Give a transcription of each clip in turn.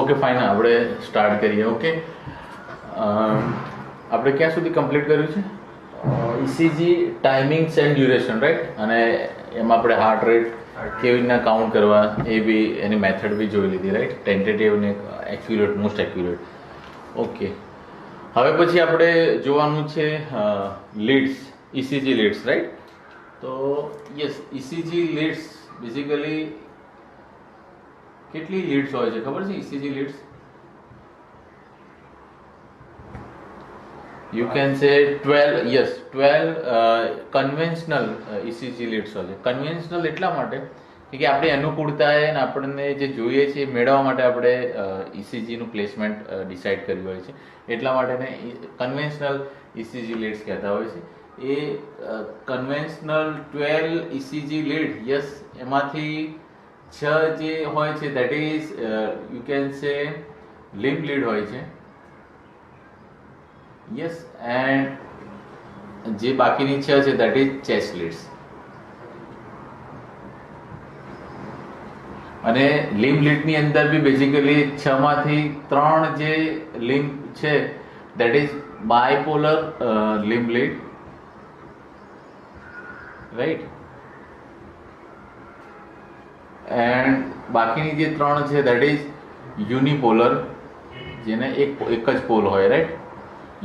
Okay fine, આપણે start કરીએ. Okay, આપણે ક્યાં સુધી કમ્પ્લીટ કર્યું છે? ECG timings and duration, right? અને એમાં આપણે હાર્ટ રેટ કેવી રીતના કાઉન્ટ કરવા એ બી એની મેથડ બી જોઈ લીધી, રાઈટ? ટેન્ટેટિવ ને એક્યુરેટ, મોસ્ટ એક્યુરેટ. ઓકે, હવે પછી આપણે જોવાનું છે લીડ્સ, ઇસીજી લીડ્સ, રાઈટ? તો યસ, ઇસીજી લીડ્સ બેઝિકલી કેટલી લીડ્સ હોય છે ખબર છે? ઇસીજી લીડ્સ યુ કેન સે 12. યસ, 12 કન્વેન્શનલ ઇસીજી લીડ્સ હોય છે. કન્વેન્શનલ એટલા માટે કે આપણી અનુકૂળતા અને આપણને જે જોઈએ છે એ મેળવવા માટે આપણે ઇસીજીનું પ્લેસમેન્ટ ડિસાઇડ કર્યું હોય છે. એટલા માટે કન્વેન્શનલ ઇસીજી લીડ્સ કહેતા હોય છે. એ કન્વેન્શનલ 12 ઇસીજી લીડ, યસ, એમાંથી 6 જે હોય છે દેટ ઇઝ યુ કેન સે લિમ્પ લીડ હોય છે. યસ, એન્ડ જે બાકીની 6 છે દેટ ઇઝ ચેસ્ટ લીડ્સ. અને લિમ્પ લીડની અંદર બી બેઝિકલી 6 માંથી 3 જે લિમ્પ છે that is bipolar limb lead, right? And બાકીની જે 3 છે દેટ ઇઝ યુનિપોલર, જેને એક જ પોલ હોય, રાઈટ?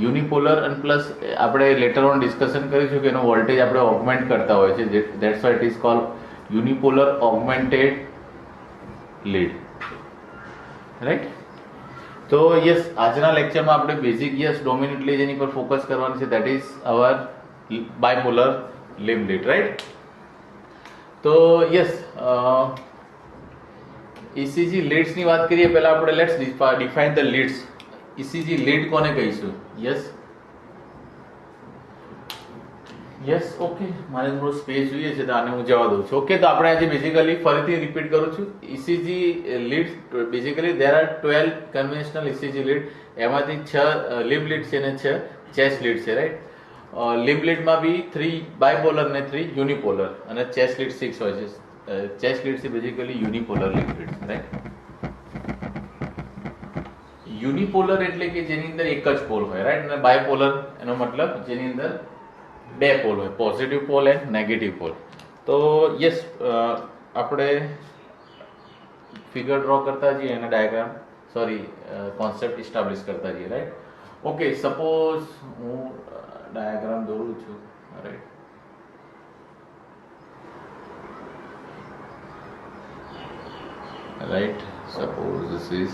યુનિપોલર અને પ્લસ આપણે લેટર ઓન ડિસ્કશન કરીશું કે એનો વોલ્ટેજ આપણે ઓગમેન્ટ કરતા હોય છે, that's why it is called unipolar augmented lead, right? તો યસ, આજના લેક્ચરમાં આપણે બેઝિક યસ ડોમિનેટલી જેની પર ફોકસ કરવાનું છે that is our bipolar limb lead, right? તો યસ, ઇસીજી લીડ્સની વાત કરીએ પહેલા આપણે let's define the leads. ECG lead કોને કહીશું? યસ, ઓકે, મારે થોડો સ્પેસ જોઈએ છે તો આને હું જવા દઉં છું. ઓકે, તો આપણે આજે બેઝિકલી ફરીથી રિપીટ કરું છું. ECG lead basically there are 12 conventional ECG lead, એમાંથી 6 લિમ્પ લીડ છે અને 6 ચેસ્ટ લીડ છે, રાઈટ? લિમ્પ લીડમાં બી 3 બાયપોલર ને 3 યુનિપોલર, અને ચેસ્ટ લીડ 6 હોય છે. ચેસ્ટ લીડ છે basically unipolar લિમ્પ lead, right? Unipolar એટલે કે જેની અંદર એક જ પોલ હોય, રાઈટ? અને બાયપોલર એનો મતલબ જેની અંદર 2 પોલ હોય, positive pole and negative pole. તો યસ, આપણે ફિગર ડ્રો કરતા જઈએ અને ડાયાગ્રામ, કોન્સેપ્ટ ઇસ્ટાબ્લિશ કરતા જઈએ, રાઈટ? ઓકે, સપોઝ હું ડાયાગ્રામ દોરું છું, right? Suppose this is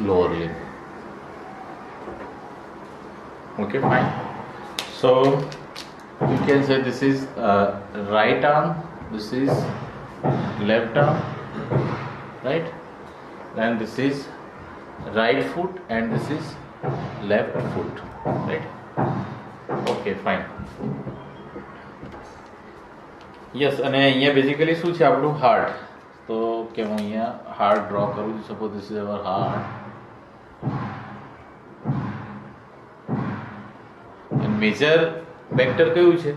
lower limb. Okay, fine. So you can say this is right arm, this is left arm, right? And this is right foot and this is left foot, right? Okay, fine. Yes, અને અહીંયા basically શું છે આપણું heart. તો કે હું અહીંયા heart draw કરું છું. Suppose this is our heart, and major vector કયું છે?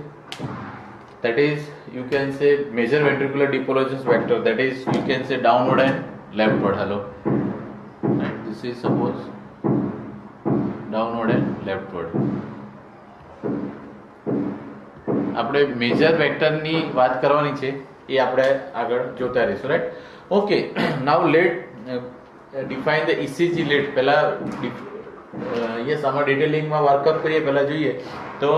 That is you can say major ventricular depolarization vector, that is you can say downward and leftward. Hello, right? This is suppose downward and leftward. આપણે major વેક્ટરની વાત કરવાની છે, એ આપણે આગળ જોતા રહીશું, right? Okay, now let define the ECG lead. પહેલા યસ, આમાં ડિટેલિંગમાં વર્કઅપ કરીએ પહેલા જોઈએ તો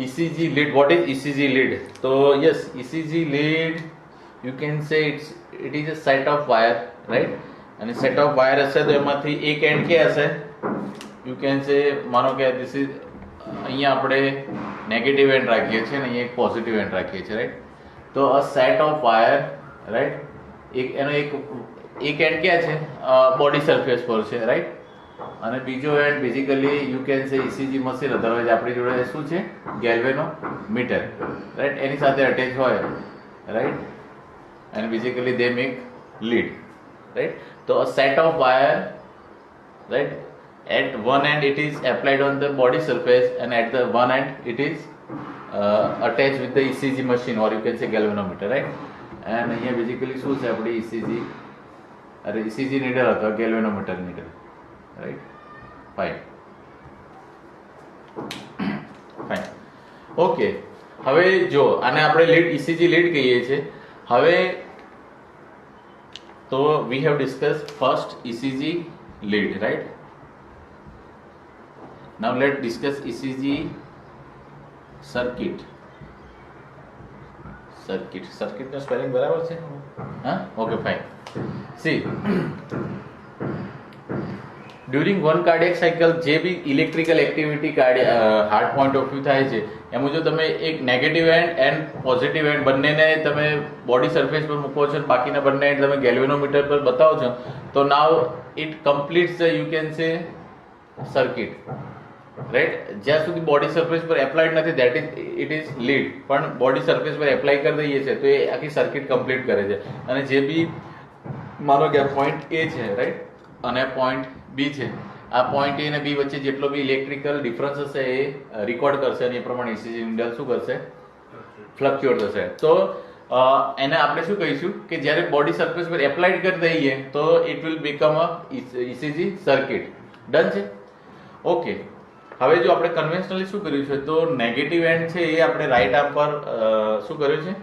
ECG lead, what is ECG lead? તો yes, ECG lead you can say it is a set of wire, right? અને સેટ ઓફ વાયર હશે તો એમાંથી એક એન્ડ કે હશે, યુ કેન સે, માનો કે ધીસ ઇઝ, અહીંયા આપણે નેગેટિવ એન્ડ રાખીએ છીએ અને અહીંયા એક પોઝિટિવ એન્ડ રાખીએ છીએ, રાઈટ? તો અ સેટ ઓફ વાયર, રાઈટ? એનો એક એક એન્ડ ક્યાં છે? બોડી સરફેસ પર છે, રાઈટ. અને બીજો એન્ડ બેઝિકલી યુ કેન સે ઇસીજી મશીન, અધરવાઇઝ આપણી જોડે શું છે? Galvanometer, right. એની સાથે અટેચ હોય, right. and basically they make lead, right. So a set of wire, right, at one end it is applied on the body surface and at the one end it is attached with the ECG machine or you can say galvanometer, right. and here basically શું છે આપણી ECG needle અથવા galvanometer needle, right. fine okay. હવે જો આને આપણે lead ECG lead કહીએ છીએ. હવે તો we have discussed first ECG lead, right. now let's discuss ECG circuit નો સ્પેલિંગ બરાબર છે? હા, okay fine. See during one cardiac cycle જે બી electrical activity heart point of view થાય છે એમાં જો તમે એક નેગેટિવ એન્ડ પોઝિટિવ એન્ડ બંનેને તમે બોડી સરફેસ પર મૂકો છો અને બાકીના બંને એન્ડ તમે ગેલ્વેનોમીટર પર બતાવો છો તો now it completes the you can say circuit, right. જ્યાં સુધી બોડી સરફેસ પર એપ્લાઇડ નથી દેટ ઇટ ઇઝ લીડ, પણ બોડી સરફેસ પર એપ્લાય કરી દઈએ છે તો એ આખી સર્કિટ કમ્પ્લીટ કરે છે. અને જે બી માનો કે પોઈન્ટ એ છે, રાઈટ, અને પોઈન્ટ બી છે, આ પોઈન્ટ એ અને બી વચ્ચે જેટલો બી ઇલેક્ટ્રિકલ ડિફરન્સ હશે એ રેકોર્ડ કરશે અને એ પ્રમાણે ECG નીડલ શું કરશે? ફ્લક્ચ્યુએટ થશે. તો એને આપણે શું કહીશું કે જ્યારે બોડી સરફેસ પર એપ્લાઇડ કરી દઈએ તો it will become a ECG circuit. Done છે? ઓકે. હવે જો આપણે કન્વેન્શનલી શું કર્યું છે તો નેગેટિવ એન્ડ છે એ આપણે રાઈટ આર્મ પર શું કર્યું છે?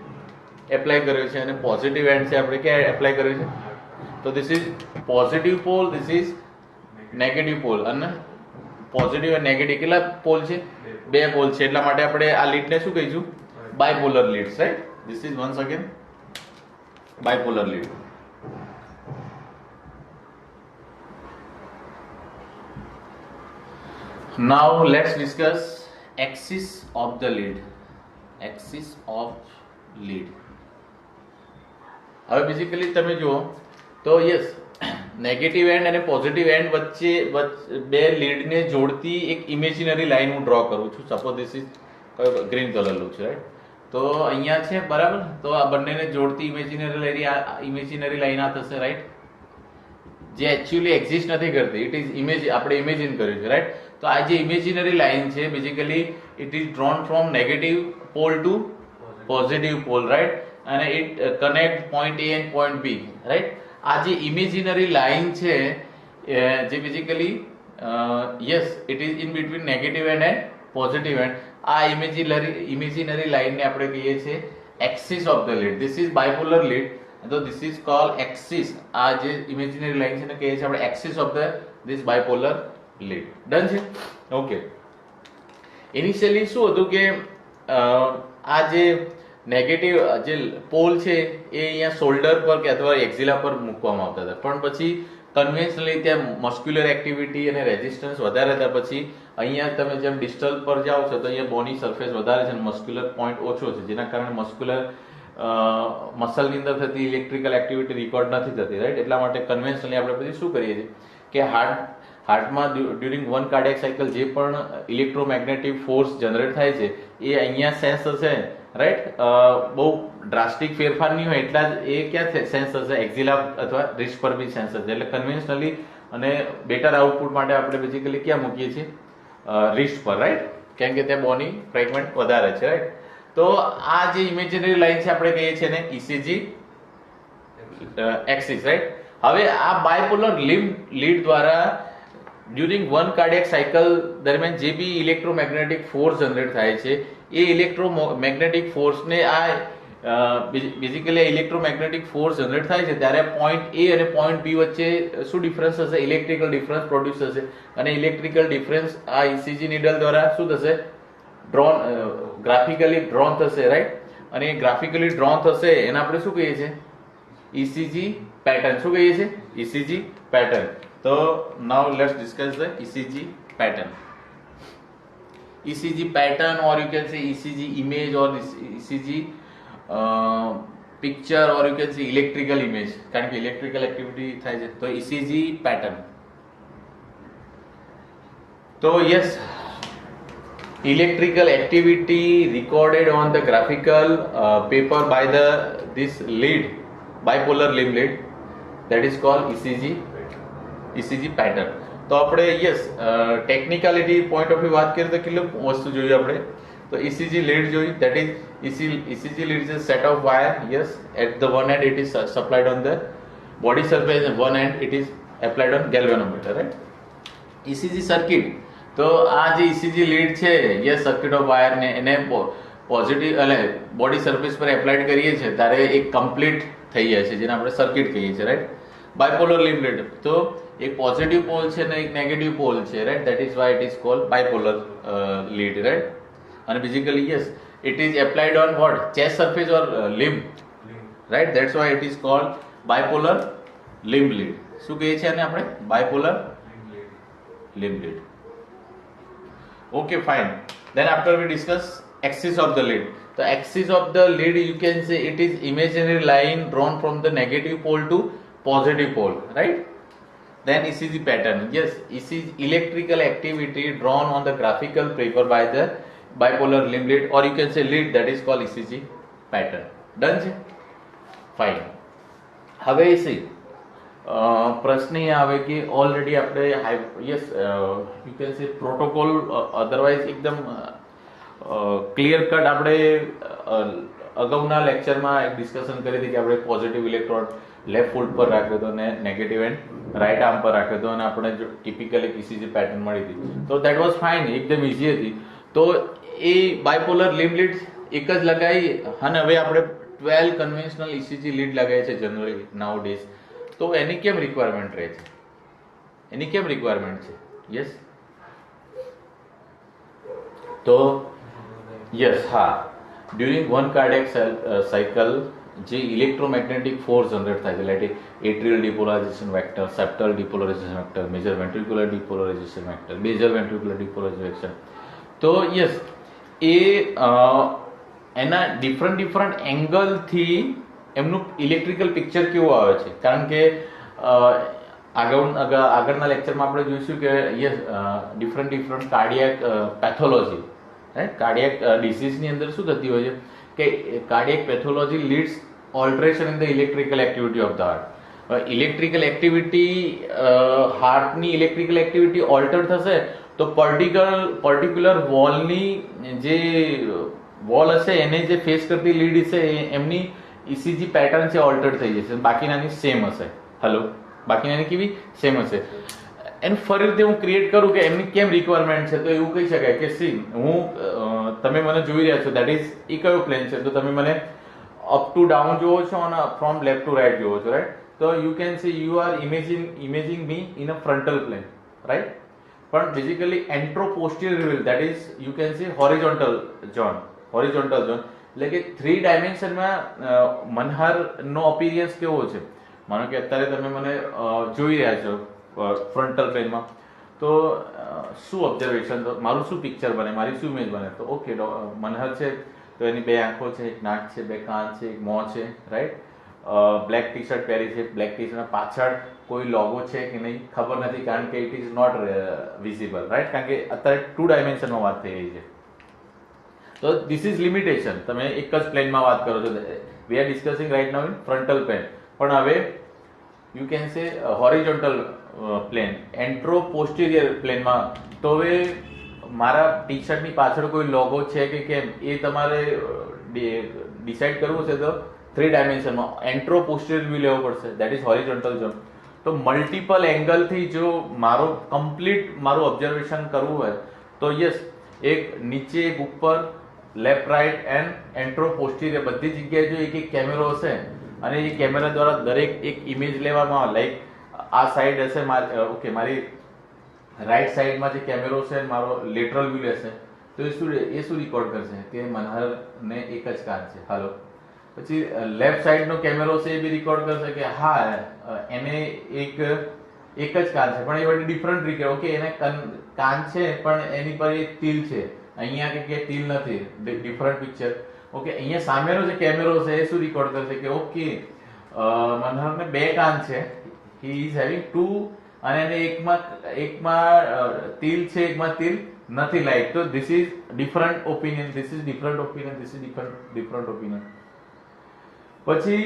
એપ્લાય કર્યું છે. અને પોઝિટિવ એન્ડ છે આપણે ક્યાં એપ્લાય કર્યું છે? તો this is positive pole, this is negative pole. અને પોઝિટિવ અને નેગેટિવ કેટલા પોલ છે? 2 પોલ છે. એટલા માટે આપણે આ લીડને શું કહીશું? Bipolar leads, right. This is once again bipolar lead. Now let's discuss axis of the lead. Axis of lead. હવે બેઝિકલી તમે જુઓ તો યસ નેગેટિવ એન્ડ અને પોઝિટિવ એન્ડ વચ્ચે બે લીડને જોડતી એક ઇમેજિનરી લાઈન હું ડ્રો કરું છું. સપોઝ ધીસ ઇઝ ગ્રીન કલરનું છે, રાઈટ. તો અહીંયા છે, બરાબર. તો આ બંનેને જોડતી ઇમેજિનરી લાઈન આ થશે, રાઈટ, જે એકચ્યુઅલી એક્ઝિસ્ટ નથી કરતી. ઇટ ઇઝ ઇમેજ, આપણે ઇમેજિન કર્યું છે, રાઈટ. તો આ જે ઇમેજિનરી લાઈન છે basically it is drawn from negative pole to positive pole, right. અને it connect point A and point B, right. આ જે ઇમેજિનરી લાઈન છે જે basically yes it is in between negative and positive end, આ imaginary લાઈનને આપણે કહીએ છીએ axis of the lead. This is bipolar lead. તો ધીસ ઇઝ કોલ્ડ એક્સિસ. આ જે ઇમેજિનરી લાઈન છે ને કહીએ છીએ આપણે axis of the this bipolar lead. Done છે? ઓકે. ઇનિશિયલી શું હતું કે આ જે નેગેટિવ જે પોલ છે એ અહીંયા શોલ્ડર પર કે અથવા એક્ઝિલા પર મૂકવામાં આવતા હતા, પણ પછી કન્વેન્શનલી ત્યાં મસ્ક્યુલર એક્ટિવિટી અને રેઝિસ્ટન્સ વધારે હતા. પછી અહીંયા તમે જેમ ડિસ્ટલ પર જાઓ છો તો અહીંયા બોની સરફેસ વધારે છે અને મસ્ક્યુલર પોઈન્ટ ઓછો છે, જેના કારણે મસ્ક્યુલર મસલની અંદર થતી ઇલેક્ટ્રિકલ એક્ટિવિટી રેકોર્ડ નથી થતી, રાઈટ. એટલા માટે કન્વેન્શનલી આપણે પછી શું કરીએ છીએ કે હાર્ટમાં ડ્યુરિંગ વન કાર્ડિયક સાયકલ જે પણ ઇલેક્ટ્રોમેગ્નેટિક ફોર્સ જનરેટ થાય છે એ અહીંયા સેન્સ થશે, રાઈટ. બહુ ડ્રાસ્ટિક ફેરફાર નહીં હોય એટલા જ એ ક્યાં સેન્સ થશે? એક્ઝિલા અથવા રિસ્ટ પર બી સેન્સ થશે. એટલે કન્વેન્શનલી અને બેટર આઉટપુટ માટે આપણે બેઝિકલી ક્યાં મૂકીએ છીએ? રિસ્ટ પર, રાઈટ. કેમ કે ત્યાં બોની ફ્રેગમેન્ટ વધારે છે, રાઈટ. તો આ જે ઇમેજિનરી લાઈન છે આપણે કહીએ છીએ ને ECG એક્સિસ, રાઈટ. હવે આ બાયપોલર લીડ દ્વારા ડ્યુરિંગ વન કાર્ડિયક સાયકલ દરમિયાન જે બી ઇલેક્ટ્રોમેગ્નેટિક ફોર્સ જનરેટ થાય છે એ ઇલેક્ટ્રોમેગ્નેટિક ફોર્સને આ બેઝિકલી ઇલેક્ટ્રોમેગ્નેટિક ફોર્સ જનરેટ થાય છે ત્યારે પોઈન્ટ એ અને પોઈન્ટ બી વચ્ચે શું ડિફરન્સ હશે? ઇલેક્ટ્રિકલ ડિફરન્સ પ્રોડ્યુસ થશે. અને ઇલેક્ટ્રિકલ ડિફરન્સ આ ECG નીડલ દ્વારા શું થશે? ગ્રાફિકલી ડ્રોન થશે, રાઈટ. અને ગ્રાફિકલી ડ્રોન થશે એને આપણે શું કહીએ છીએ? ECG pattern. શું કહીએ છીએ? ECG pattern. તો now let's discuss the ECG pattern. ECG pattern or you can say ECG image or ECG picture or you can C electrical image, કારણ કે ઇલેક્ટ્રિકલ એક્ટિવિટી થાય છે તો ઇસીજી પેટર્ન. તો yes, electrical activity recorded on the graphical paper by this lead, bipolar limb lead, that is called ECG pattern. તો આપણે yes ટેકનિકાલિટી point of view વાત કરીએ તો કેટલું વસ્તુ જોયું આપણે. તો ECG lead જોઈ, that is ECG lead is a set of wire. Yes, at the one end it is supplied on the body surface and one end it is applied on galvanometer, right? ECG circuit, તો આ જે ECG lead છે yes circuit of wire ને એને positive એટલે body surface પર applied કરીએ છીએ ત્યારે એક કમ્પ્લીટ થઈ જાય છે જેને આપણે સર્કિટ કહીએ છીએ, રાઈટ. બાયપોલર લીડ લીડ, તો એક પોઝિટિવ પોલ છે ને એક નેગેટિવ પોલ છે, right. That is why it is called bipolar lead, right. અને basically yes it is applied on what, chest surface or limb, right. That's why it is called bipolar limb lead. શું કહીએ છીએ આને આપણે? Bipolar limb lead. Okay, fine. Then after we discuss axis of the lead. The axis of the lead, you can say it is imaginary line drawn from the negative pole to positive pole, right? Then ECG pattern. Yes, ECG electrical activity drawn on the graphical paper by the bipolar limb lead, or you can say lead, that is called ECG pattern. Done છે? Fine. હવે see, પ્રશ્ન એ આવે કે already આપણે yes you can સે protocol otherwise એકદમ clear cut આપણે અગાઉના લેક્ચરમાં એક ડિસ્કશન કરી હતી કે આપણે પોઝિટિવ ઇલેક્ટ્રોડ લેફ્ટ ફૂટ પર રાખ્યો હતો અને નેગેટિવ એન્ડ રાઈટ આર્મ પર રાખ્યો હતો અને આપણે જો ટિપિકલ એક ECG પેટર્ન મળી હતી તો દેટ વોઝ ફાઇન, એકદમ ઇઝી હતી. તો એ બાયપોલર લિમ્બ લીડ એક જ લગાવી અને હવે આપણે 12 કન્વેન્શનલ ECG લીડ લગાવીએ છીએ જનરલી નાઉ ડેઝ. તો એની કેમ રિક્વાયરમેન્ટ રહે છે? એની કેમ રિક્વાયરમેન્ટ છે? યસ, તો યસ હા, ડ્યુરિંગ વન કાર્ડિયક સાયકલ જે ઇલેક્ટ્રોમેગ્નેટિક ફોર્સ જનરેટ થાય છે, like atrial depolarization vector, septal depolarization vector, major ventricular depolarization vector, basal ventricular depolarization, તો યસ એ એના ડિફરન્ટ એંગલથી એમનું ઇલેક્ટ્રિકલ પિક્ચર કેવું આવે છે. કારણ કે આગળના લેક્ચરમાં આપણે જોઈશું કે yes different cardiac pathology, right, cardiac ડિસીઝની અંદર શું થતી હોય છે કે cardiac pathology leads alteration in the electrical activity of the heart. Electrical activity હાર્ટની ઇલેક્ટ્રિકલ એક્ટિવિટી ઓલ્ટર થશે તો પર્ટિક્યુલર વોલની જે વોલ હશે એને જે ફેસ કરતી લીડ હશે એમની ECG પેટર્ન છે ઓલ્ટર થઈ જશે, બાકીનાની સેમ હશે. હેલો, બાકીનાની કેવી સેમ હશે. એન્ડ ફરી રીતે હું ક્રિએટ કરું કે એમની કેમ રિક્વાયરમેન્ટ છે, તો એવું કહી શકાય કે સી હું તમે મને જોઈ રહ્યા છો, દેટ ઇઝ એ કયો પ્લેન છે, તો તમે મને અપ ટુ ડાઉન જોવો છો અને ફ્રોમ લેફ્ટ ટુ રાઈટ જોવો છો, રાઈટ. તો you can see you are imaging me in a frontal plane, right. પણ basically anteroposterior wheel, that is you can see horizontal zone, એટલે કે 3 ડાયમેન્શનમાં મનહરનો અપિયરન્સ કેવો છે. માનો કે અત્યારે તમે મને જોઈ રહ્યા છો ફ્રન્ટલ પ્લેનમાં, તો શું ઓબ્ઝર્વેશન, મારું શું પિક્ચર બને, મારી શું ઇમેજ બને. તો ઓકે, મનહર છે તો એની 2 આંખો છે, એક નાક છે, 2 કાન છે, એક મોં છે, રાઈટ. બ્લેક ટી શર્ટ પહેરી છે, બ્લેક ટી શર્ટના પાછળ કોઈ લોગો છે કે નહીં ખબર નથી, કારણ કે it is not visible, right, કારણ કે અત્યારે 2 ડાયમેન્શનમાં વાત થઈ રહી છે. તો ધીસ ઇઝ લિમિટેશન. તમે એક જ પ્લેનમાં વાત કરો છો. We are discussing right now in frontal plane, પણ હવે you can say horizontal plane, anteroposterior પ્લેનમાં. તો હવે મારા ટી શર્ટની પાછળ કોઈ લોગો છે કે કેમ એ તમારે ડિસાઇડ કરવું છે તો 3 ડાયમેન્શનમાં એન્ટ્રોપોસ્ટિરિયર વ્યૂ લેવો પડશે, દેટ ઇઝ હોરિઝોન્ટલ ઝોન. તો મલ્ટિપલ એંગલથી જો મારું ઓબ્ઝર્વેશન કરવું હોય તો યસ, એક નીચે એક ઉપર, લેફ્ટ રાઈટ એન્ડ એન્ટ્રોપોસ્ટિરિયર બધી જગ્યાએ જો એક કેમેરો હશે અને એ કેમેરા દ્વારા દરેક એક ઇમેજ લેવામાં આવે, લાઈક આ સાઈડ હશે ઓકે, મારી રાઈટ સાઈડમાં જે કેમેરો છે મારો લેટરલ વ્યૂ લેશે તો એ શું રેકોર્ડ કરશે કે મનહરને એક જ કાન છે. હાલો, પછી લેફ્ટ સાઈડનો કેમેરો છે એ બી રેકોર્ડ કરશે કે હા એને એક જ કાન છે, પણ એ બધી ડિફરન્ટ રીતે, ઓકે એને કાન છે પણ એની પર એક તિલ છે, અહીંયા કે તિલ નથી, ડિફરન્ટ પિક્ચર. ઓકે, અહીંયા સામેનો જે કેમેરો છે એ શું રેકોર્ડ કરશે કે ઓકે મનહરને બે કાન છે, હી ઇઝ હેવિંગ ટુ, અને એને એકમાં તિલ છે, એકમાં તિલ નથી લાઈક, તો this is different opinion, this is different opinion, this is different opinion. પછી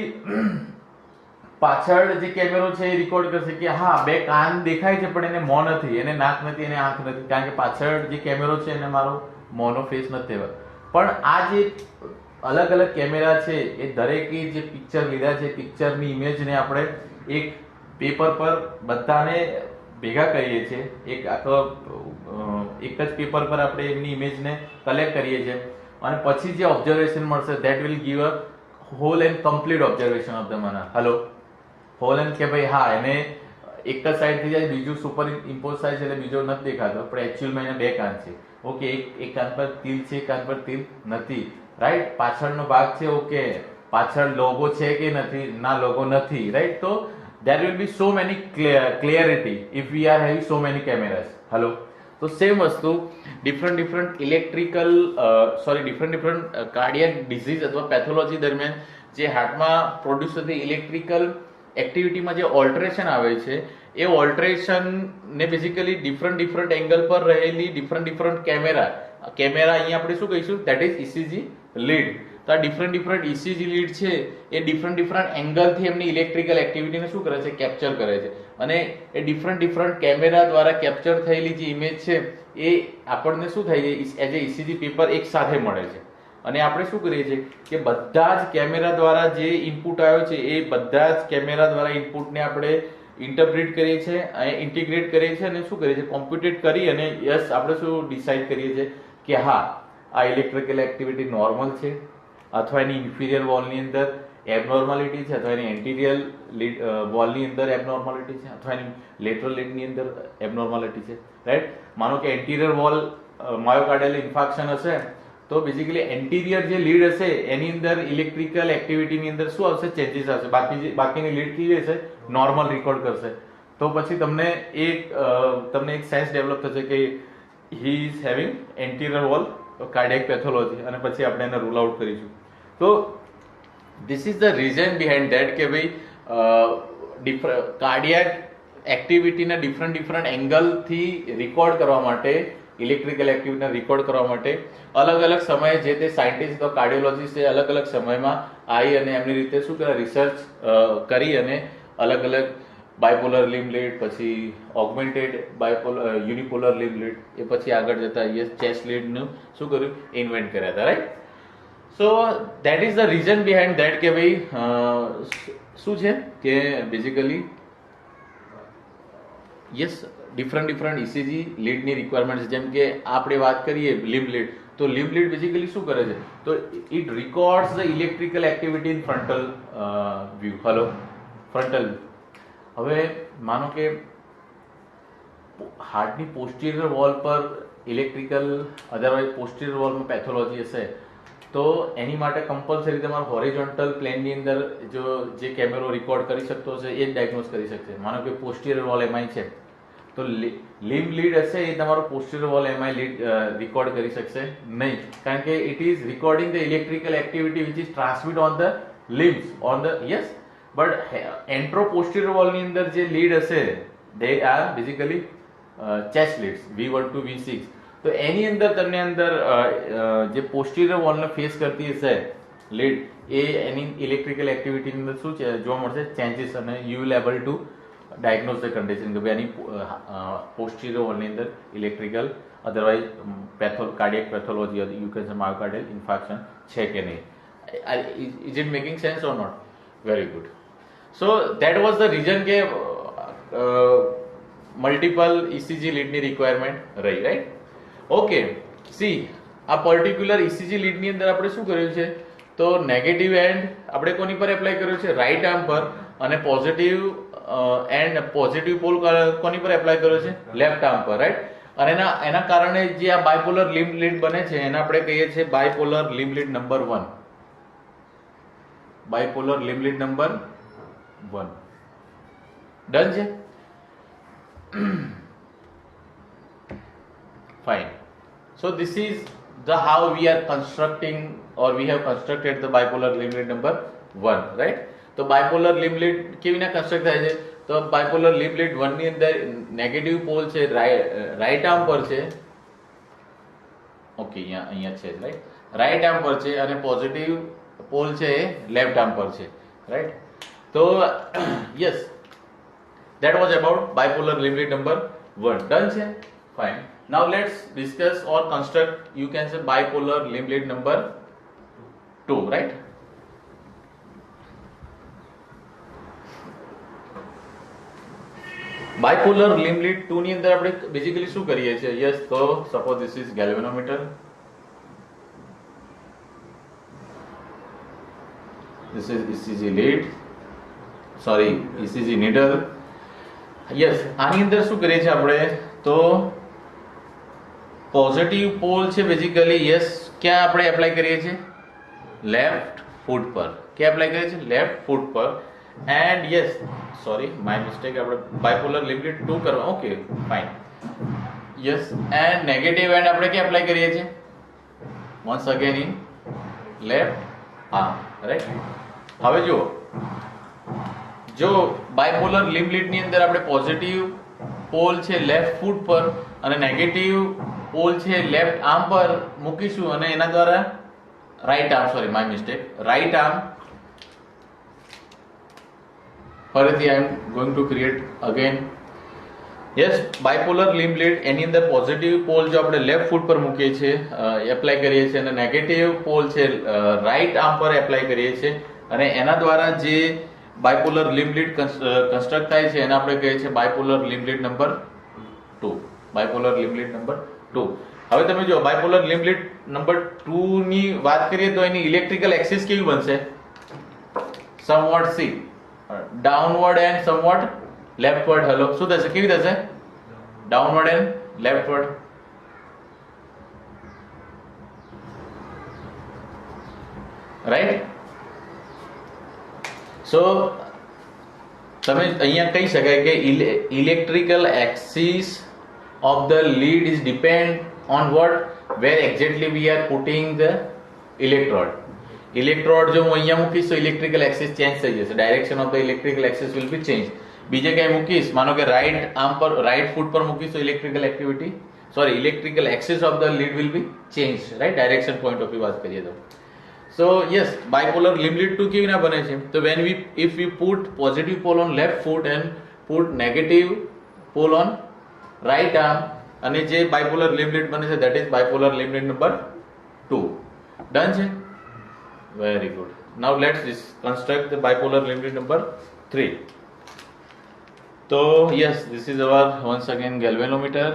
પાછળ જે કેમેરો છે એ રેકોર્ડ કરશે કે હા બે કાન દેખાય છે પણ એને મોં નથી, એને નાક નથી, એને આંખ નથી, કારણ કે પાછળ જે કેમેરો છે એને મારો મોંનો ફેસ નથી. પણ આ જે અલગ અલગ કેમેરા છે એ દરેકે જે પિક્ચર લીધા છે, પિક્ચરની ઇમેજને આપણે એક પેપર પર બધાને ભેગા કરીએ છીએ, એક જ પેપર પર આપણે એમની ઇમેજને કલેક્ટ કરીએ છીએ, અને પછી જે ઓબ્ઝર્વેશન મળશે that will give a whole and complete observation of the Manhar. Hello, whole and કે ભાઈ હા એને એક જ સાઈડ થી જાય, બીજું સુપર ઇમ્પોઝ થાય છે એટલે બીજો નથી દેખાતો, પણ એકચ્યુઅલમાં એને બે કાન છે. ઓકે, એક કાન પર તિલ છે, એક કાન પર તિલ નથી, રાઈટ. પાછળનો ભાગ છે, ઓકે પાછળ લોગો છે કે નથી, ના લોગો નથી, રાઈટ. તો there will be so many clarity if we are having so many cameras. Hello, તો સેમ વસ્તુ different electrical different cardiac disease અથવા પેથોલોજી દરમિયાન જે હાર્ટમાં પ્રોડ્યુસ થતી ઇલેક્ટ્રિકલ એક્ટિવિટીમાં જે ઓલ્ટરેશન આવે છે એ ઓલ્ટરેશન ને બેઝિકલી ડિફરન્ટ એંગલ પર રહેલી ડિફરન્ટ કેમેરા અહીંયા આપણે શું કહીશું, ધેટ ઇઝ ઇસીજી લીડ. તો આ ડિફરન્ટ ઇસીજી લીડ છે એ ડિફરન્ટ એંગલથી એમની ઇલેક્ટ્રિકલ એક્ટિવિટીને શું કરે છે, કેપ્ચર કરે છે, અને એ ડિફરન્ટ કેમેરા દ્વારા કેપ્ચર થયેલી જે ઇમેજ છે એ આપણને શું થાય છે, એઝ એ ઇસીજી પેપર એક સાથે મળે છે. અને આપણે શું કરીએ છીએ કે બધા જ કેમેરા દ્વારા જે ઇનપુટ આવ્યો છે એ બધા જ કેમેરા દ્વારા ઇનપુટને આપણે ઇન્ટરપ્રિટ કરીએ છીએ, ઇન્ટિગ્રેટ કરીએ છીએ, અને શું કરીએ છીએ, કોમ્પ્યુટેટ કરી અને યસ આપણે શું ડિસાઇડ કરીએ છીએ કે હા આ ઇલેક્ટ્રિકલ એક્ટિવિટી નોર્મલ છે, અથવા એની ઇન્ફિરિયર વોલની અંદર એબનોર્માલિટી છે, અથવા એની એન્ટિરિયર વોલની અંદર એબનોર્માલિટી છે, અથવા એની લેટરલ લીડની અંદર એબનોર્માલિટી છે, રાઈટ. માનો કે એન્ટિરિયર વોલ માયોકાર્ડિયલ ઇન્ફાર્ક્શન હશે તો બેઝિકલી એન્ટિરિયર જે લીડ હશે એની અંદર ઇલેક્ટ્રિકલ એક્ટિવિટીની અંદર શું આવશે, ચેન્જીસ આવશે, બાકીની લીડ કેવી હશે, નોર્મલ રેકોર્ડ કરશે. તો પછી તમને એક સેન્સ ડેવલપ થશે કે he is having anterior wall cardiac pathology, અને પછી આપણે એને રૂલ આઉટ કરીશું. તો this is the reason behind that કે ભાઈ કાર્ડિયક એક્ટિવિટીના ડિફરન્ટ એંગલથી રેકોર્ડ કરવા માટે, ઇલેક્ટ્રિકલ એક્ટિવિટીને રેકોર્ડ કરવા માટે અલગ અલગ સમયે જે તે સાયન્ટિસ્ટ અથવા કાર્ડિયોલોજીસ્ટ અલગ સમયમાં આવી અને એમની રીતે શું કરે, રિસર્ચ કરી અને અલગ બાયપોલર લિમ્બ લીડ, પછી ઓગમેન્ટેડ યુનિપોલર લિમ્બ લીડ, એ પછી આગળ જતા ચેસ્ટ લીડનું શું કર્યું, ઇન્વેન્ટ કર્યા હતા, right. So that is the reason behind that કે ભાઈ શું છે કે બેઝિકલી યસ ડિફરન્ટ ઇસીજી લીડની રિક્વાયરમેન્ટ છે. જેમ કે આપણે વાત કરીએ લિમ્બ લીડ, તો લિમ્બ લીડ બેઝિકલી શું કરે છે, તો it records the electrical activity in frontal view. Hello, frontal. હવે માનો કે હાર્ટની પોસ્ટિરિયર વોલ પર ઇલેક્ટ્રિકલ અધરવાઇઝ પોસ્ટિરિયર વોલમાં પેથોલોજી હશે તો એની માટે કમ્પલસરી તમારે હોરિઝોન્ટલ પ્લેનની અંદર જે કેમેરો રેકોર્ડ કરી શકતો હશે એ જ ડાયગ્નોઝ કરી શકશે. માનો કે પોસ્ટિરિયર વોલ એમઆઈ છે તો લિમ્બ લીડ હશે એ તમારો posterior wall MI lead record કરી શકશે નહીં, કારણ કે it is recording the electrical activity which is transmit on the limbs on the yes. But anteroposterior વોલની અંદર જે લીડ હશે they are basically chest leads V1 to V6. તો એની અંદર તમને જે પોસ્ટિરિયર વોલને ફેસ કરતી હશે લીડ એ એની ઇલેક્ટ્રિકલ એક્ટિવિટીની અંદર શું છે જોવા મળશે, ચેન્જીસ, અને you will able to diagnose the condition કે ભાઈ એની પોસ્ટિરિયર વોલની અંદર electrical otherwise cardiac pathology you can say myocardial infarction છે કે નહીં. Is it making sense or not? Very good. So that was the reason કે મલ્ટિપલ ઇસીજી લીડની રિક્વાયરમેન્ટ રહી, રાઈટ. ઓકે, સી આ પર્ટિક્યુલર ઇસીજી લીડની અંદર આપણે શું કર્યું છે, તો નેગેટિવ એન્ડ આપણે કોની પર એપ્લાય કર્યો છે, રાઈટ આર્મ પર, અને પોઝિટિવ પોલ કોની પર એપ્લાય કર્યો છે, લેફ્ટ આર્મ પર, રાઈટ. અને એના કારણે જે આ બાયપોલર લિમ્બ લીડ બને છે એને આપણે કહીએ છીએ bipolar limb lead number 1. Bipolar limb lead number 1. Done છે? fine. So this is the how we are constructing or we have constructed the bipolar limb lead number 1, right? તો bipolar limb lead કેવી રીતના construct થાય છે? તો bipolar limb lead 1 ની અંદર negative pole છે રાઈટ આર્મ પર છે, ઓકે અહીંયા છે, રાઈટ, રાઈટ આર્મ પર છે, અને પોઝિટિવ પોલ છે એ લેફ્ટ આર્મ પર છે, રાઈટ? તો yes, that was about bipolar limb lead number 1. Done છે? Fine. Now let's discuss or construct, you can say, bipolar limb lead number 2, right? Bipolar limb lead 2 ની અંદર આપણે basically શું કરીએ છીએ? યસ, તો suppose this is galvanometer, this is ECG lead, sorry, ECG needle. Yes, આની અંદર શું કરીએ છીએ આપણે? તો પોઝિટિવ પોલ છે બેઝિકલી, યસ, ક્યાં આપણે એપ્લાય કરીએ છીએ? લેફ્ટ ફૂટ પર. ક્યાં એપ્લાય કરીએ છીએ? લેફ્ટ ફૂટ પર. And yes, sorry, my mistake, આપણે બાયપોલર લિમ્બ લીડ 2 કરવા, okay fine. Yes, and negative and આપણે ક્યાં એપ્લાય કરીએ છીએ? Once again in left arm, right? હવે જુઓ, જો બાયપોલર લિમ્બ લીડ ની અંદર આપણે પોઝિટિવ પોલ છે લેફ્ટ ફૂટ પર અને નેગેટિવ પોલ છે લેફ્ટ આર્મ પર મૂકીશું, અને એના દ્વારા right arm, sorry my mistake, right arm, ફરીથી આઈ am going to create again. Yes, bipolar limb lead એની અંદર પોઝિટિવ પોલ જો આપણે લેફ્ટ ફૂટ પર મૂકીએ છીએ, એપ્લાય કરીએ છીએ, અને નેગેટિવ પોલ છે રાઈટ આર્મ પર એપ્લાય કરીએ છીએ, અને એના દ્વારા જે બાયપોલર લિમ્બ લીડ કન્સ્ટ્રક્ટ થાય છે એને આપણે કહીએ છીએ bipolar limb lead number 2. Bipolar limb lead number 2. હવે તમે જો બાયપોલર લિમ્બ લીડ નંબર 2 ની વાત કરીએ તો એની ઇલેક્ટ્રિકલ એક્સિસ કેવી બનશે? Somewhat see downward and somewhat leftward. Hello, શું થશે? કેવી થશે? Downward and leftward, right? So તમે અહીંયા કહી શકાય કે electrical axis of the lead is depend on what, where exactly we are putting the electrode. Electrode જો હું અહીંયા મૂકીશ તો ઇલેક્ટ્રિકલ એક્સિસ ચેન્જ થઈ જશે, direction of the electrical axis will be change. બીજે ક્યાંય મૂકીશ, માનો કે રાઈટ આર્મ પર, રાઈટ ફૂટ પર મૂકીશ તો electrical activity, sorry, electrical axis of the lead will be change, right? Direction point of view વાત કરીએ તો. So yes, bipolar limb lead 2 કેવી ના બને છે? તો when we, if we put positive pole on left foot and put negative pole on right arm, અને જે bipolar limb lead બને છે that is bipolar limb lead number 2. Done છે? Very good. Now let's construct the bipolar limb lead number 3. So yes, this is our once again galvanometer.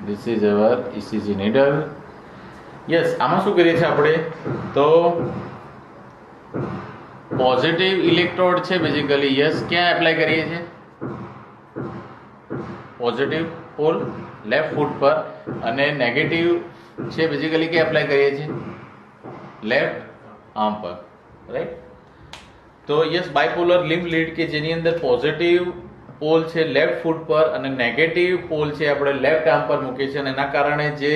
This is our ECG needle. Yes, આમાં શું કરીએ છીએ આપણે? તો positive electrode છે basically, yes, ક્યાં apply કરીએ છીએ? પોઝિટિવ પોલ લેફ્ટ ફૂટ પર, અને નેગેટિવ છે બેઝિકલી ક્યાં એપ્લાય કરીએ છીએ? લેફ્ટ આર્મ પર, રાઈટ? તો યસ, બાયપોલર લિમ્બ લીડ કે જેની અંદર પોઝિટિવ પોલ છે લેફ્ટ ફૂટ પર અને નેગેટિવ પોલ છે આપણે લેફ્ટ આર્મ પર મૂકીએ છીએ, અને એના કારણે જે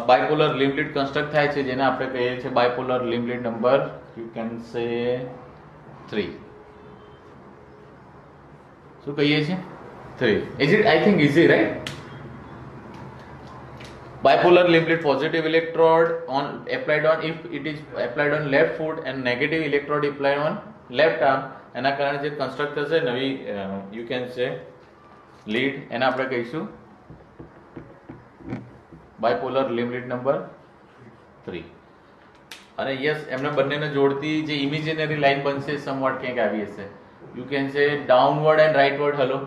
બાયપોલર લિમ્બ લીડ કન્સ્ટ્રક્ટ થાય છે જેને આપણે કહીએ છીએ bipolar limb lead number, you can સે 3. શું કહીએ છીએ? 3. Is it, I think, easy, right? Bipolar limb lead positive electrode on applied on, if it is applied on left foot, and negative electrode applied on left arm, એના કારણે જે construct થશે નવી, you can સે lead, એને આપણે કહીશું bipolar limb lead number 3. અને યસ, એમને બંનેને જોડતી જે ઇમેજિનરી લાઈન બનશે સમવોટ ક્યાંક આવી હશે, you can say downward and rightward. Hello,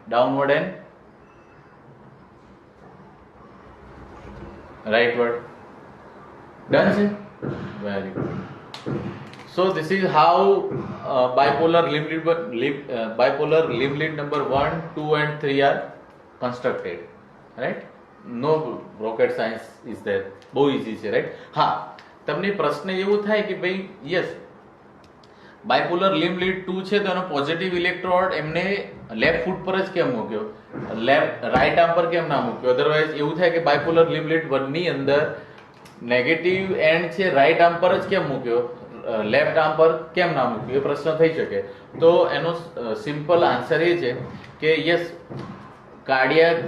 downward and rightward. Done છે? Very good. So this is how bipolar limb lead number 1, 2 and 3 are constructed, right? No rocket science is there. બહુ easy છે, right? હા, તમને પ્રશ્ન એવો થાય કે ભાઈ યસ, બાયપોલર લિમ્બ લીડ 2 છે તો એનો પોઝિટિવ ઇલેક્ટ્રોડ એમને લેફ્ટ ફૂટ પર જ કેમ મૂક્યો, રાઈટ આર્મ પર કેમ ના મૂક્યો? અધરવાઇઝ એવું થાય કે બાયપોલર લિમ્બ લીડ 1 ની અંદર નેગેટિવ એન્ડ છે રાઈટ આર્મ પર જ કેમ મૂક્યો, લેફ્ટ આર્મ પર કેમ ના મૂક્યો? એ પ્રશ્ન થઈ શકે. તો એનો સિમ્પલ આન્સર એ છે કે યસ, કાર્ડિયાક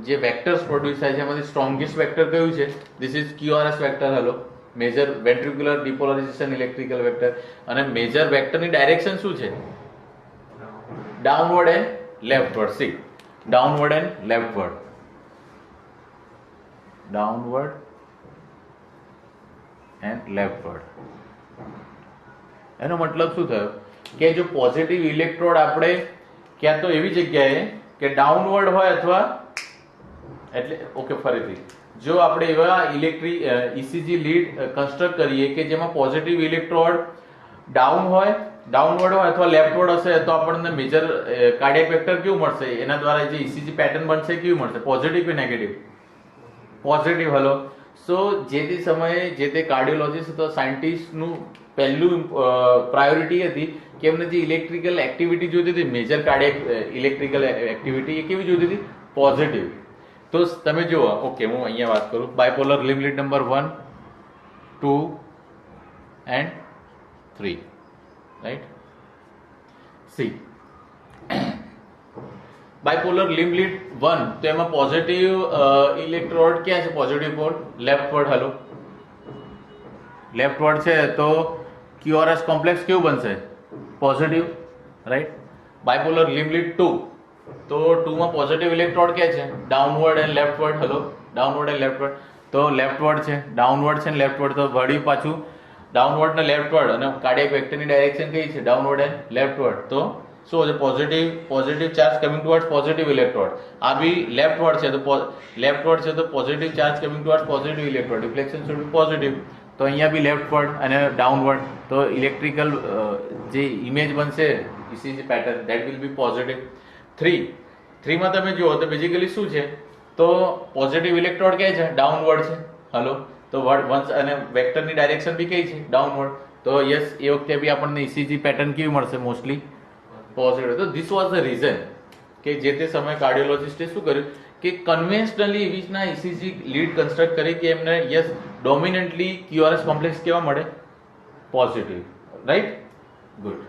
જે વેક્ટર્સ પ્રોડ્યુસ થાય છે એમાંથી સ્ટ્રોંગેસ્ટ વેક્ટર કયું છે? This is QRS vector. Hello, major ventricular depolarization electrical vector. અને મેજર વેક્ટરની ડાયરેક્શન શું છે? Downward and leftward. See, downward and leftward, downward and leftward. એનો મતલબ શું થયો કે જો પોઝિટિવ ઇલેક્ટ્રોડ આપણે ક્યાં તો એવી જગ્યાએ કે ડાઉનવર્ડ હોય અથવા એટલે ઓકે, ફરીથી જો આપણે એવા ECG લીડ કન્સ્ટ્રક્ટ કરીએ કે જેમાં પોઝિટિવ ઇલેક્ટ્રોડ ડાઉનવર્ડ હોય અથવા લેફ્ટવર્ડ હશે તો આપણને મેજર કાર્ડિયાક વેક્ટર કેવું મળશે? એના દ્વારા જે ECG પેટર્ન બનશે કેવું મળશે? પોઝિટિવ કે નેગેટિવ? પોઝિટિવ. હલો, સો જે તે સમયે જે તે કાર્ડિયોલોજીસ્ટ અથવા સાયન્ટિસ્ટનું પહેલું પ્રાયોરિટી હતી કે એમને જે ઇલેક્ટ્રિકલ એક્ટિવિટી જોઈતી હતી, મેજર કાર્ડિયાક ઇલેક્ટ્રિકલ એક્ટિવિટી, એ કેવી જોઈતી હતી? પોઝિટિવ. તો તમે જુઓ, ઓકે હું અહીંયા વાત કરું, bipolar limb lead number 1, 2 and 3, right? See, bipolar limb lead 1 તો એમાં પોઝિટિવ ઇલેક્ટ્રોડ ક્યાં છે? Positive pole leftward. Hello, leftward છે તો QRS કોમ્પ્લેક્સ કેવું બનશે? Positive, right? Bipolar limb lead 2 તો 2 માં પોઝિટિવ ઇલેક્ટ્રોડ ક્યાં છે? Downward and leftward. Hello, downward and leftward. તો લેફ્ટવર્ડ છે, ડાઉનવર્ડ છે ને લેફ્ટવર્ડ, તો વળી પાછું ડાઉનવર્ડ ને લેફ્ટવર્ડ, અને કાર્ડિયાક વેક્ટરની ડાયરેક્શન કઈ છે? Downward and leftward. તો શું છે? Positive charge coming towards positive electrode. આ બી લેફ્ટવર્ડ છે તો લેફ્ટવર્ડ છે તો positive charge coming towards positive electrode, deflection should be positive. તો અહીંયા બી લેફ્ટવર્ડ અને ડાઉનવર્ડ, તો ઇલેક્ટ્રિકલ જે ઇમેજ બનશે ECG pattern that will B positive. 3 માં તમે જુઓ તો બેઝિકલી શું છે? તો પોઝિટિવ ઇલેક્ટ્રોડ ક્યાં છે? ડાઉનવર્ડ છે. હલો, તો વન્સ અને વેક્ટરની ડાયરેક્શન બી કઈ છે? ડાઉનવર્ડ. તો યસ, એ વખતે બી આપણને ECG પેટર્ન કેવી મળશે? Mostly positive. તો ધીસ વોઝ ધ રીઝન કે જે તે સમયે કાર્ડિયોલોજિસ્ટે શું કર્યું કે કન્વેન્શનલી એવી રીતના ECG લીડ કન્સ્ટ્રક્ટ કરી કે એમને યસ ડોમિનન્ટલી QRS કોમ્પ્લેક્સ કેવા મળે? Positive, right? Good.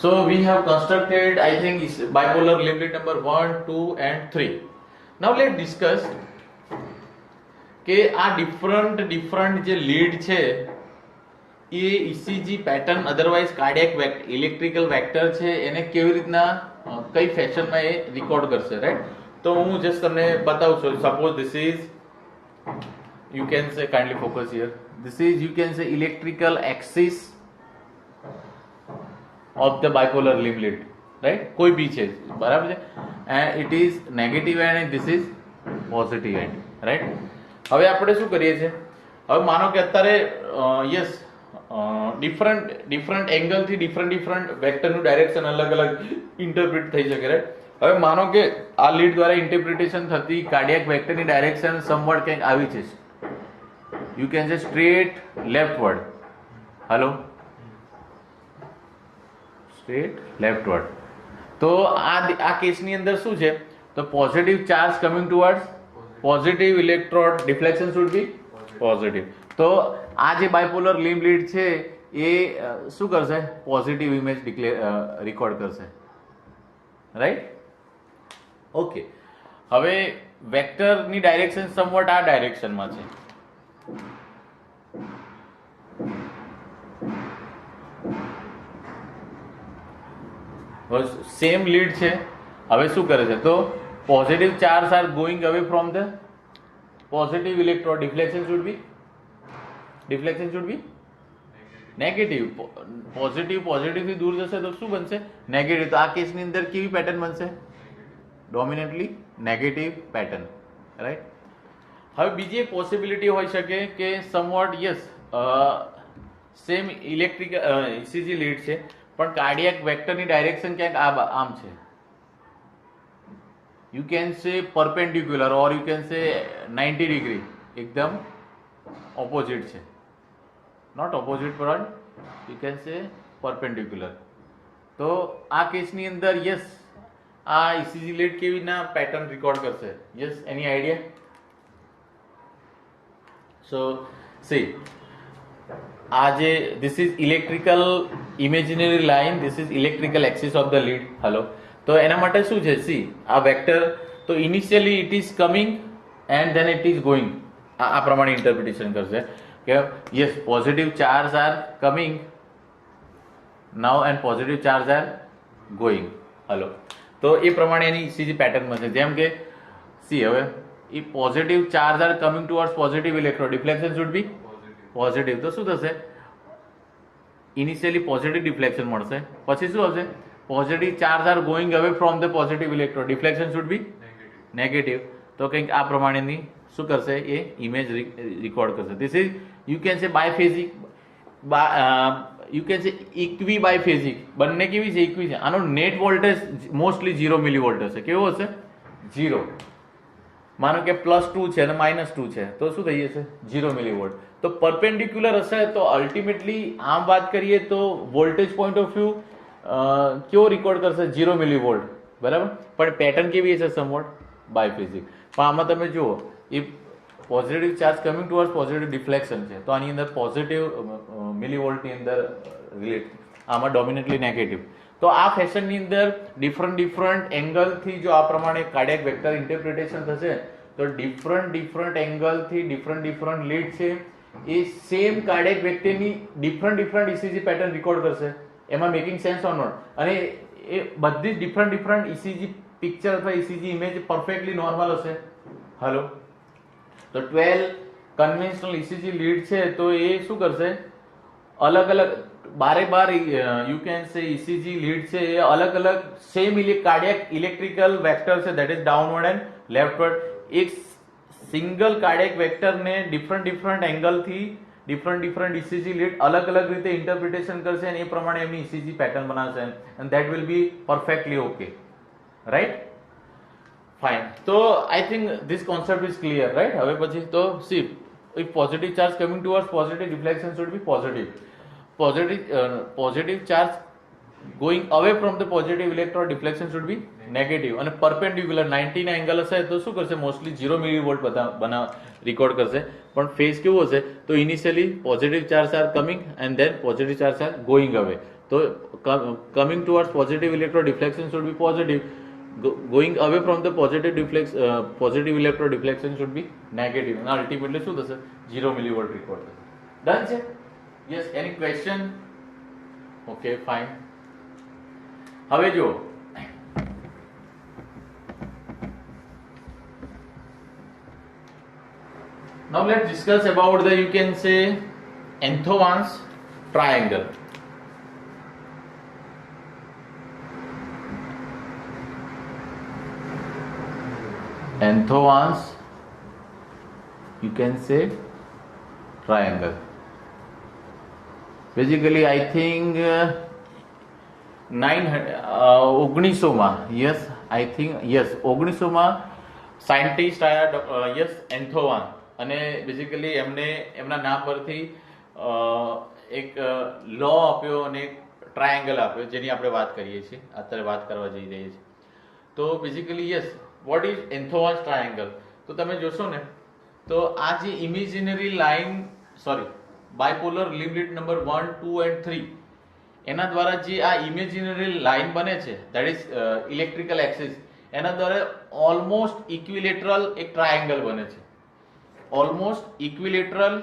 So we have constructed, I think, bipolar limb lead number 1, 2 and 3. Now let's discuss કે આ ડિફરન્ટ જે લીડ છે એ ECG pattern otherwise cardiac electrical vector છે એને કેવી રીતના કઈ ફેશનમાં એ રેકોર્ડ કરશે, રાઈટ? તો હું જસ્ટ તમને બતાવું છું. Suppose this is, you can say, kindly focus here, this is, you can say, electrical axis of the bipolar limb lead, right? કોઈ બી છે, બરાબર છે, and it is negative end and this is positive end, right? હવે આપણે શું કરીએ છીએ? હવે માનો કે અત્યારે યસ ડિફરન્ટ એંગલથી ડિફરન્ટ વેક્ટરનું ડાયરેક્શન અલગ ઇન્ટરપ્રિટ થઈ શકે, રાઈટ? હવે માનો કે આ લીડ દ્વારા ઇન્ટરપ્રિટેશન થતી કાર્ડિયાક વેક્ટરની ડાયરેક્શન સમવટ કંઈક આવી છે, you can say straight leftward. Hello, straight leftward. તો આ કેસની અંદર શું છે? તો positive charge coming towards positive electrode, deflection should be positive. તો આ જે બાયપોલર લિમ્બ લીડ છે એ શું કરશે? પોઝિટિવ ઇમેજ રેકોર્ડ કરશે, રાઈટ? ઓકે, હવે વેક્ટરની ડાયરેક્શન સમવટ આ ડાયરેક્શનમાં છે. સેમ લીડ છે. હવે શું કરે છે? તો positive charge are going away from the positive electrode, deflection should be negative. પોઝિટિવથી દૂર જશે તો શું બનશે? નેગેટિવ. તો આ કેસની અંદર કેવી પેટર્ન બનશે? Dominantly negative pattern, right? હવે બીજી એક પોસિબિલિટી હોઈ શકે કે somewhat yes same electric ECG lead છે પણ કાર્ડિયાક વેક્ટરની ડાયરેક્શન ક્યાંક આમ છે, you can say perpendicular or you can say 90 degree, एकदम opposite છે, not opposite but you can say perpendicular. તો આ કેસની અંદર યસ આ ECG lead કેવી રીતના પેટર્ન રેકોર્ડ કરશે? યસ, એની આઈડિયા? સો સી, આ જે this is electrical imaginary line, this is electrical axis of the lead. Hello, તો એના માટે શું છે? સી, આ વેક્ટર તો initially it is coming and then it is going, આ પ્રમાણે ઇન્ટરપ્રિટેશન કરશે કે yes positive charge are coming now and positive charge are going. Hello, તો એ પ્રમાણે એની સીજી પેટર્નમાં છે. જેમ કે સી, હવે એ positive charge are coming towards positive electron, deflection should be positive. તો શું થશે? ઇનિશિયલી પોઝિટિવ ડિફ્લેક્શન મળશે, પછી શું આવશે? Positive charge are going away from the positive electron, deflection should be negative. તો કંઈક આ પ્રમાણેની શું કરશે? એ ઇમેજ રેકોર્ડ કરશે. ધીસ ઇઝ યુ કેન સે બાયફેઝિક, યુ કેન સે ઇક્વી બાયફેઝિક. બંને કેવી છે? ઇક્વી છે. આનો નેટ વોલ્ટેજ મોસ્ટલી 0 મિલીવોલ્ટ હશે. કેવો હશે? 0. માનો કે +2 છે અને -2 છે, તો શું થઈ જશે? 0 મિલીવોલ્ટ. તો પરપેન્ડિક્યુલર હશે તો અલ્ટિમેટલી આમ વાત કરીએ તો વોલ્ટેજ પોઈન્ટ ઓફ વ્યૂ કેવો રેકોર્ડ કરશે? 0 મિલીવોલ્ટ, બરાબર. પણ પેટર્ન કેવી હશે? Somewhat biphasic. પણ આમાં તમે જુઓ, એ positive charge coming towards positive deflection છે, તો આની અંદર પોઝિટિવ મિલીવોલ્ટની અંદર રિલેટ, આમાં ડોમિનેટલી નેગેટિવ. તો આ ફેશનની અંદર ડિફરન્ટ એંગલથી જો આ પ્રમાણે કાર્ડિયાક વેક્ટર ઇન્ટરપ્રિટેશન થશે તો ડિફરન્ટ એંગલથી ડિફરન્ટ લીડ છે એ સેમ કાર્ડિયાક વેક્ટરની ડિફરન્ટ ECG પેટર્ન રેકોર્ડ કરશે. એમાં મેકિંગ સેન્સ ઓર નોટ? અને એ બધી જ ડિફરન્ટ ECG પિક્ચર અથવા ECG ઇમેજ પરફેક્ટલી નોર્મલ હશે. હેલો, તો 12 કન્વેન્શનલ ECG લીડ છે તો એ શું કરશે? અલગ બાર you can say ECG lead છે એ અલગ સેમ કાર્ડિયાક ઇલેક્ટ્રિકલ વેક્ટર છે, that is downward and leftward. એક સિંગલ કાર્ડિયાક વેક્ટરને ડિફરન્ટ એંગલથી ડિફરન્ટ ECG લીડ અલગ રીતે ઇન્ટરપ્રિટેશન કરશે અને એ પ્રમાણે એમની ECG પેટર્ન બનાવશે and that will be perfectly okay, right? Fine. તો I think this concept is clear, right? હવે પછી તો see, if positive charge coming towards positive, deflection should be positive. Positive charge going away from the positive electron, deflection should be negative. અને perpendicular 90 ના angle હશે તો શું કરશે? Mostly 0 millivolt record કરશે. પણ ફેઝ કેવું હશે? તો initially positive charge are coming and then positive charge are going અવે. તો coming towards positive electron, deflection should be positive. going away from the positive electron, deflection should be negative. અને ultimately શું થશે? 0 millivolt record થશે. Done છે? Yes, any question? Okay, fine. હવે જો now let's discuss about the, you can say, Enthovan's triangle. Enthovan's, you can say, triangle. Basically I think 1900 yes, I think yes 1900 scientist આયા yes એન્થોવાન, અને basically એમને એમના નામ પરથી એક લો આપ્યો અને એક ટ્રાયેંગલ આપ્યો જેની આપણે વાત કરીએ છીએ, અત્યારે વાત કરવા જઈ રહીએ છીએ. તો basically yes, what is Einthoven's triangle? તો તમે જોશો ને તો આ જે imaginary line, sorry bipolar limit number 1, 2 and 3, એના દ્વારા જે આ ઇમેજિનરી લાઇન બને છે, દેટ ઇઝ ઇલેક્ટ્રિકલ એક્સિસ, એના દ્વારા ઓલમોસ્ટ ઇક્વિલેટરલ એક ટ્રાયેંગલ બને છે. ઓલમોસ્ટ ઇક્વિલેટરલ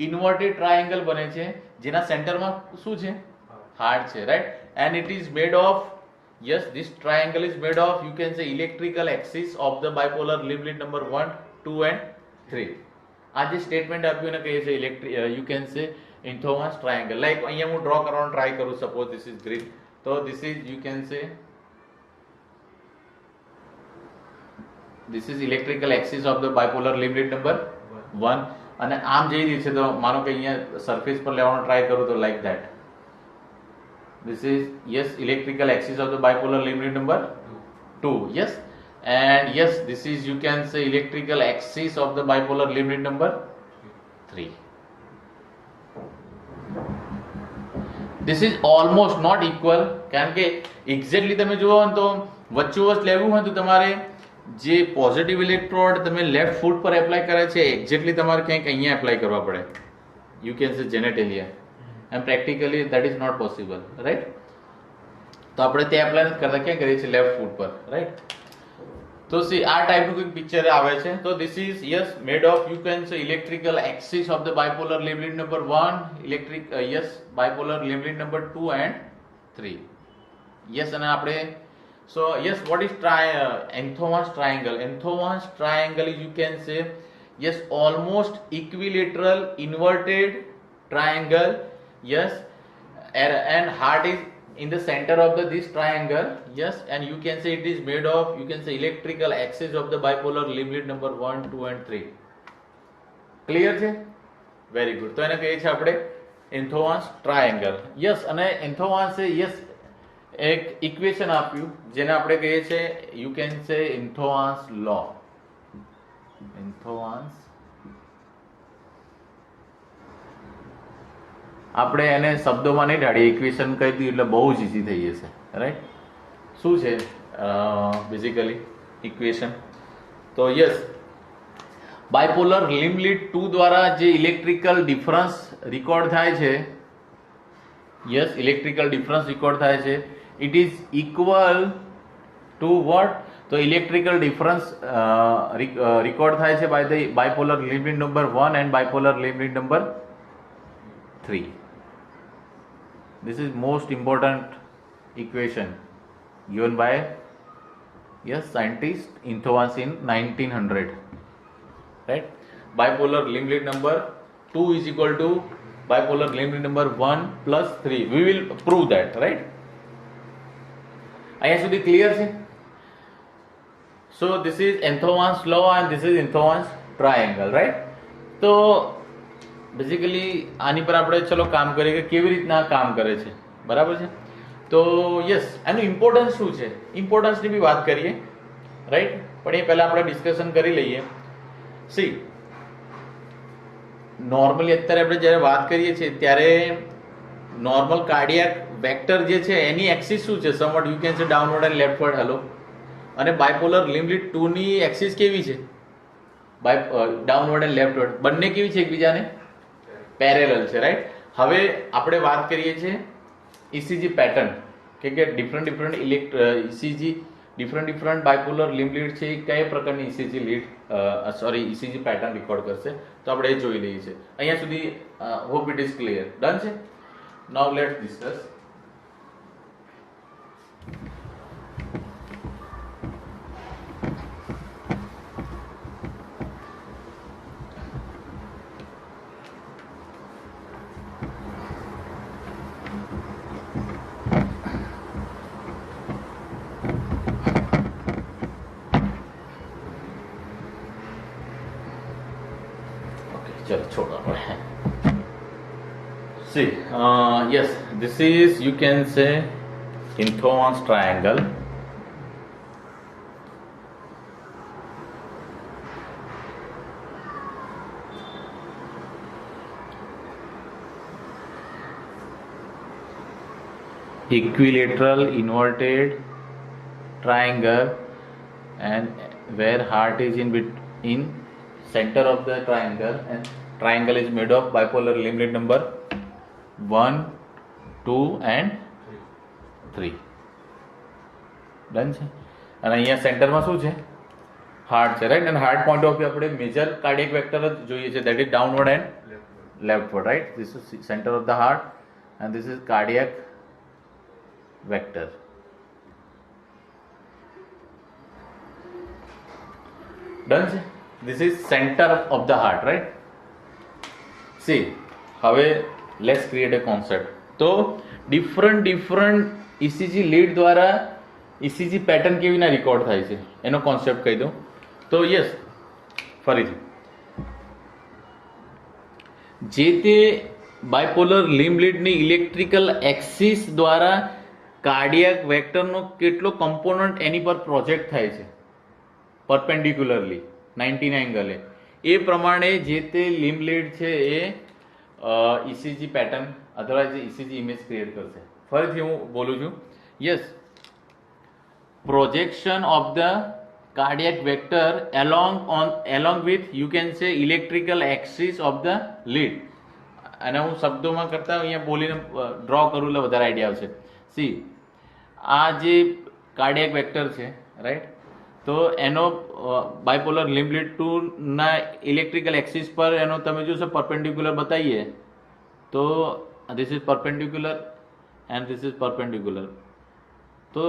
ઇન્વર્ટેડ ટ્રાયેંગલ બને છે જેના સેન્ટરમાં શું છે? હાર્ટ છે, right? And it is made of, yes, this triangle is made of, you can સે, electrical axis of the bipolar limit number 1, 2 and 3. આ જે સ્ટેટમેન્ટ આપ્યું એને કહીએ છીએ યુ કેન સે Enthovan's triangle. લાઈક અહીંયા હું ડ્રો કરવાનો ટ્રાય કરું, સપોઝ ધીસ ઇઝ ગ્રીન, તો ધીસ ઇઝ, યુ કેન સે, this is electrical axis of the bipolar limit number 1, અને આમ જઈ રહી છે તો માનો કે અહીંયા સરફેસ પર લેવાનો ટ્રાય કરું તો like that. This is, yes, electrical axis of the bipolar limit number 2, yes. and yes, this is, you can say, electrical axis of the bipolar limb lead number 3. This is almost not equal, કારણ કે exactly તમે જુઓ ને તો વચ્ચોવચ લેવું હોય તો તમારે જે પોઝિટિવ ઇલેક્ટ્રોડ તમે લેફ્ટ ફૂટ પર એપ્લાય કરે છે એક્ઝેક્ટલી તમારે ક્યાંક અહીંયા એપ્લાય કરવા પડે, you can say genitalia, and practically that is not possible, right? તો આપણે તે એપ્લાય નથી કરતા, ક્યાં કરીએ છીએ? લેફ્ટ ફૂટ પર, રાઈટ? તો સી આ ટાઈપનું કંઈક પિક્ચર આવે છે. તો this is yes made of, you can સે, electrical axis of the bipolar limb lead number 1, electric yes bipolar limb lead number 2 and 3. Yes, અને આપણે સો yes, what is Enthovan's triangle? Enthovan's triangle is, you can say, yes, almost equilateral inverted triangle, yes, and heart is in the center of this triangle, yes, and you can say it is made of, you can say, electrical axis of the bipolar limb lead number 1, 2 and 3. Clear છે? Very good. તો એને કહીએ છીએ આપણે Enthovan's triangle. Yes, અને Enthovan's yes એક equation આપ્યું જેને આપણે કહીએ છીએ, you can say, Enthovan's law. Enthovan's, આપણે એને શબ્દોમાં નહીં ઢાળીએ, ઇક્વેશન કહી દઈએ એટલે બહુ જ ઇઝી થઈ જશે, રાઈટ? શું છે બેઝિકલી ઇક્વેશન? તો યસ, બાયપોલર limb lead 2 દ્વારા જે ઇલેક્ટ્રિકલ ડિફરન્સ રેકોર્ડ થાય છે, યસ, ઇલેક્ટ્રિકલ ડિફરન્સ રેકોર્ડ થાય છે, it is equal to what? તો ઇલેક્ટ્રિકલ ડિફરન્સ રેકોર્ડ થાય છે by the bipolar limb lead number 1 and bipolar limb lead number 3. This is most important equation given by, yes, scientist Enthovan's in 1900, right? Bipolar limb lead number 2 is equal to bipolar limb lead number 1 plus 3. We will prove that, right? અહીંયા સુધી clear છે? So this is Enthovan's law and this is Enthovan's triangle, right? તો basically આની પર આપણે ચલો કામ કરીએ કે કેવી રીતના કામ કરે છે, બરાબર છે? તો યસ, એનું ઇમ્પોર્ટન્સ શું છે, ઇમ્પોર્ટન્સની બી વાત કરીએ, રાઈટ? પણ એ પહેલાં આપણે ડિસ્કશન કરી લઈએ. સી, નોર્મલી અત્યારે આપણે જ્યારે વાત કરીએ છીએ ત્યારે નોર્મલ કાર્ડિયાક વેક્ટર જે છે એની એક્સિસ શું છે? Somewhat, you can say, downward and leftward. Hello, અને બાયપોલર limb lead 2 ની એક્સિસ કેવી છે? ડાઉનવર્ડ એન્ડ લેફ્ટવર્ડ બંને કેવી છે? એકબીજાને પેરેલલ છે, રાઈટ? હવે આપણે વાત કરીએ છીએ ઇસીજી પેટર્ન, કે different ECG different bipolar limb lead છે એ કયા પ્રકારની ઇસીજી ઇસીજી પેટર્ન રેકોર્ડ કરશે, તો આપણે એ જોઈ લઈએ છીએ. અહીંયા સુધી hope it is clear. Done છે? Now let's discuss. चलो छोड़ो. See, yes, this is, you can say, Enthovan's triangle. Equilateral inverted triangle, and where heart is in center of the triangle, and triangle is made of bipolar limb lead number 1, 2 and 3. Done છે? અને અહીંયા સેન્ટરમાં શું છે? Heart છે, right? અને heart point of view આપણે major cardiac vector જ જોઈએ છે, that is downward and leftward, right? This is centre of the heart and this is cardiac vector. Done છે? This is center of the heart, right? See, હવે let's create a concept. તો different ECG lead દ્વારા ECG pattern કેવી ના record થાય છે એનો concept કહી દઉં. તો યસ, ફરીથી જે તે બાયપોલર limb lead ની ઇલેક્ટ્રિકલ એક્સિસ દ્વારા કાર્ડિયાક વેક્ટરનો કેટલો કમ્પોનન્ટ એની પર પ્રોજેક્ટ થાય છે, પરપેન્ડિક્યુલરલી 90 એંગલે, એ પ્રમાણે જે તે લિમ્બ લીડ છે એ ઇસીજી પેટર્ન અથવા ઇસીજી ઇમેજ ક્રિએટ કરશે. ફરીથી હું બોલું છું. Yes, projection of the cardiac vector along with you can say electrical axis of the lead. અને હું શબ્દોમાં કરતા અહીંયા બોલીને ડ્રો કરું એટલે વધારે આઈડિયા આવશે. સી, આ જે કાર્ડિયાક વેક્ટર છે રાઈટ, તો એનો બાયપોલર લિમ્બ લીડ 2 ના ઇલેક્ટ્રિકલ એક્સિસ પર એનો તમે જોશો પરપેન્ડિક્યુલર બતાવીએ તો this is perpendicular and this is perpendicular. તો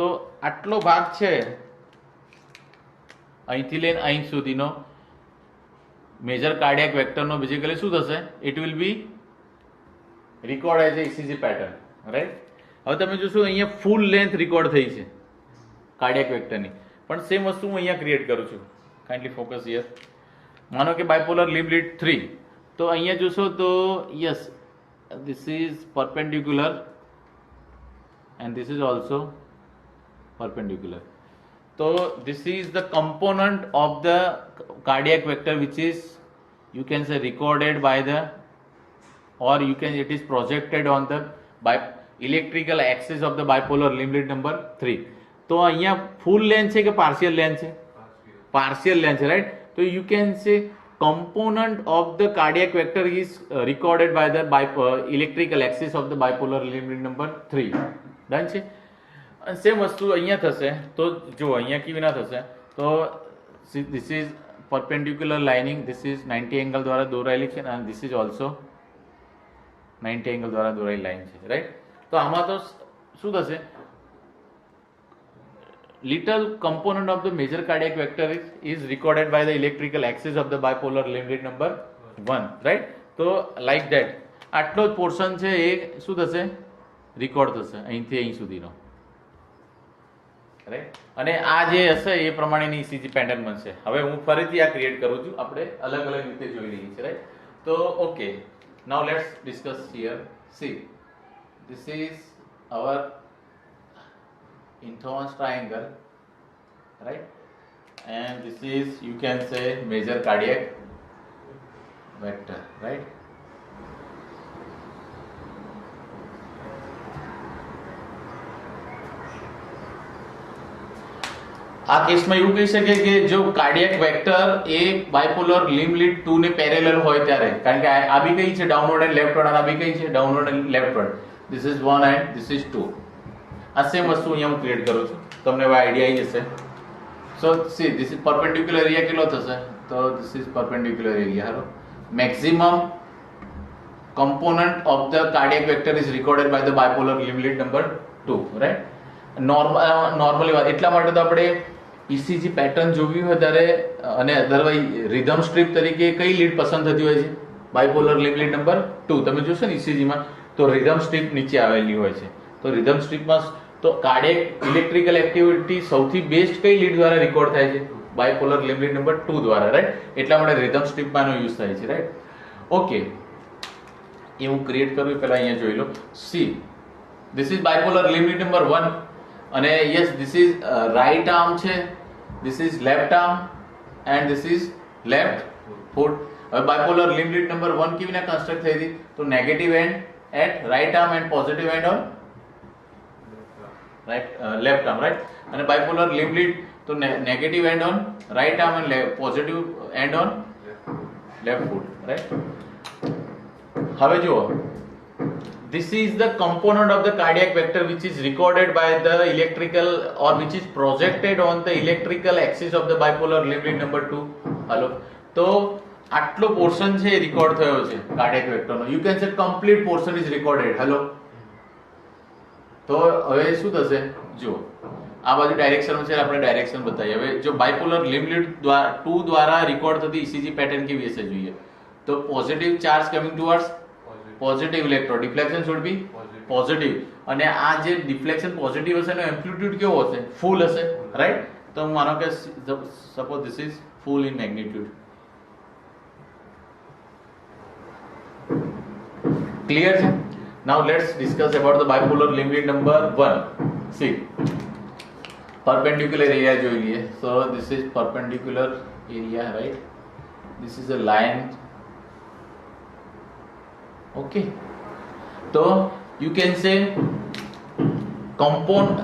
આટલો ભાગ છે અહીંથી લઈને અહીં સુધીનો મેજર કાર્ડિયાક વેક્ટરનો બેઝિકલી શું થશે, it will be record as a ECG pattern right. હવે તમે જોશો અહીંયા ફૂલ લેન્થ રેકોર્ડ થઈ છે કાર્ડિયાક વેક્ટરની, પણ સેમ વસ્તુ હું અહીંયા ક્રિએટ કરું છું. Kindly focus here. માનો કે બાયપોલર લિમ્બ લીડ 3, તો અહીંયા જોશો તો yes this is perpendicular and this is also perpendicular. So this is the component of the cardiac vector which is you can say recorded by the, or you can it is projected on the electrical axis of the bipolar limb lead number 3. तो અહીંયા full length છે કે partial length છે? Partial length છે right. So you can say component of the cardiac vector is recorded by the electrical axis of the bipolar limb lead number 3. Done છે. Same વસ્તુ અહીંયા થશે. તો જો અહીંયા કેવી ના થશે, તો this is perpendicular lining, this is 90 angle દ્વારા દોરાયેલી છે અને ધીસ ઇઝ ઓલ્સો 90 એંગલ દ્વારા દોરાયેલી લાઇન છે રાઈટ. તો આમાં તો શું થશે, little component of the major cardiac vector is recorded by the electrical axis of the bipolar limb lead number 1 right. તો like that આટલો જ પોર્શન છે એ શું થશે, રેકોર્ડ થશે અહીંથી અહીં સુધીનો રાઈટ. અને આ જે હશે એ પ્રમાણેની ઇસીજી પેટર્ન બનશે. હવે હું ફરીથી આ ક્રિએટ કરું છું, આપણે અલગ અલગ રીતે જોઈ લઈએ છીએ રાઈટ. તો okay, now let's discuss here. C, this is hour Inthons triangle right, and this is you can say major cardiac vector right. આ કેસમાં એવું કહી શકે કે જો કાર્ડિયાક વેક્ટર એ બાયપોલર લિમ્બ લીડ 2 ને પેરેલલ હોય ત્યારે, કારણ કે આ બી કઈ છે ડાઉનવર્ડ એન્ડ લેફ્ટવર્ડ, અને આ બી કઈ છે downward and leftward. This is 1 and this is 2. આ સેમ વસ્તુ અહીંયા હું ક્રિએટ કરું છું, તમને હવે આઈડિયા આવી જશે. So see, this is perpendicular area કેટલો થશે, તો this is perpendicular area. Hello, maximum component of the cardiac vector is recorded by the bipolar limb lead number 2 right. Normally વાત એટલા માટે તો આપણે ઇસીજી પેટર્ન જોવી હોય ત્યારે અને અધરવાઇઝ રિધમ સ્ટ્રીપ તરીકે કઈ લીડ પસંદ થતી હોય છે, બાયપોલર લિમ્બ લીડ નંબર 2. તમે જોશો ને ઇસીજીમાં તો રિધમ સ્ટ્રીપ નીચે આવેલી હોય છે. તો રિધમ સ્ટ્રીપમાં તો કાર્ડિયાક ઇલેક્ટ્રિકલ એક્ટિવિટી સૌથી બેસ્ટ કઈ લીડ દ્વારા રેકોર્ડ થાય છે, બાયપોલર લિમ્બ લીડ નંબર 2 દ્વારા રાઈટ. એટલા માટે રિધમ સ્ટ્રીપમાં એનો યુઝ થાય છે રાઈટ. ઓકે, એ હું ક્રિએટ કરું પહેલા અહીંયા જોઈ લો. See, this is bipolar limb lead number 1 અને yes this is right arm છે, this is left arm and this is left foot. હવે બાયપોલર લિમ્બ લીડ નંબર 1 કેવી રીતે કન્સ્ટ્રક્ટ થઈ હતી, તો negative end at right arm and positive end on right left arm right. અને bipolar limb lead તો negative end on right arm and positive end on left foot right. હવે જુઓ, this is the component of the cardiac vector which is recorded by the electrical or which is projected on the electrical axis of the bipolar limb lead number 2. હાલો, તો આટલો portion છે એ record થયો છે cardiac વેક્ટરનો. You can say complete portion is recorded. Hello, તો હવે શું થશે, જો આ બાજુ ડાયરેક્શન છે, આપણે ડાયરેક્શન બતાવીએ. હવે જો બાયપોલર લિમ્બ લીડ 2 દ્વારા રેકોર્ડ થતી ઇસીજી પેટર્ન કેવી હશે જોઈએ, તો positive charge coming towards positive electron, deflection should be positive. અને આ જે ડિફ્લેક્શન પોઝિટિવ હશે એનો એમ્પ્લિટ્યુડ કેવો હશે, ફૂલ હશે રાઈટ. તો માનો કે suppose this is full in magnitude. Clear છે? Now let's discuss about the bipolar limb lead number 1. See, perpendicular area જોઈ લઈએ. So this is perpendicular area, right? This is a line. Okay, so you can say component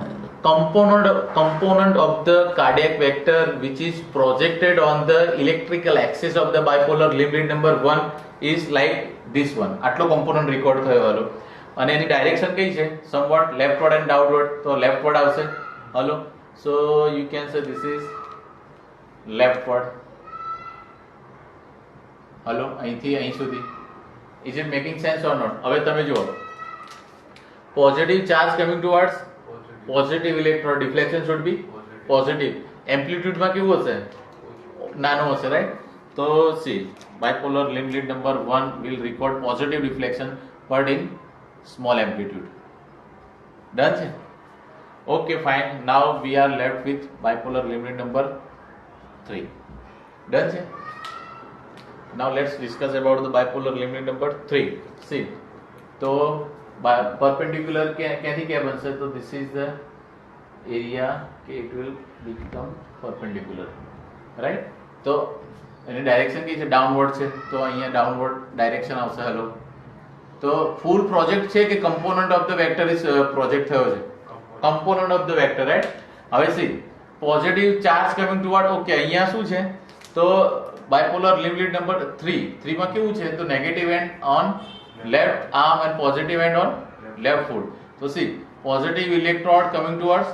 of the cardiac vector which is projected on the electrical axis of the bipolar limb lead number 1 is like this one. આટલો component record થયો હાલો. અને એની direction કઈ છે? somewhat leftward and downward. તો leftward આવશે હાલો. So you can say this is leftward. હાલો, અહીંથી અહીં સુધી. Is it making sense or not? હવે તમે જુઓ, positive charge coming towards positive electron, deflection should be positive. Amplitude માં કેવું હશે? નાનો હશે, right? તો see, bipolar limb lead number 1 will record positive deflection but in small amplitude. Done છે? Okay, fine. Now we are left with bipolar limb lead number 3. Done છે? Now let's discuss about the bipolar limb lead number 3. See, તો perpendicular ક્યાંથી ક્યાં બનશે? તો this is the area, okay, it will become perpendicular, right? તો એની direction કઈ છે? Downward છે. તો અહીંયા ડાઉનવર્ડ ડાયરેક્શન આવશે. હેલો, તો ફૂલ પ્રોજેક્ટ છે કે component of the vector is project થયો છે? Component of the vector, right? હવે see, positive charge coming toward, okay, અહીંયા શું છે? તો bipolar limb lead number 3 માં કેવું છે? તો negative end on left arm and positive end on left foot. So see, positive electrode coming towards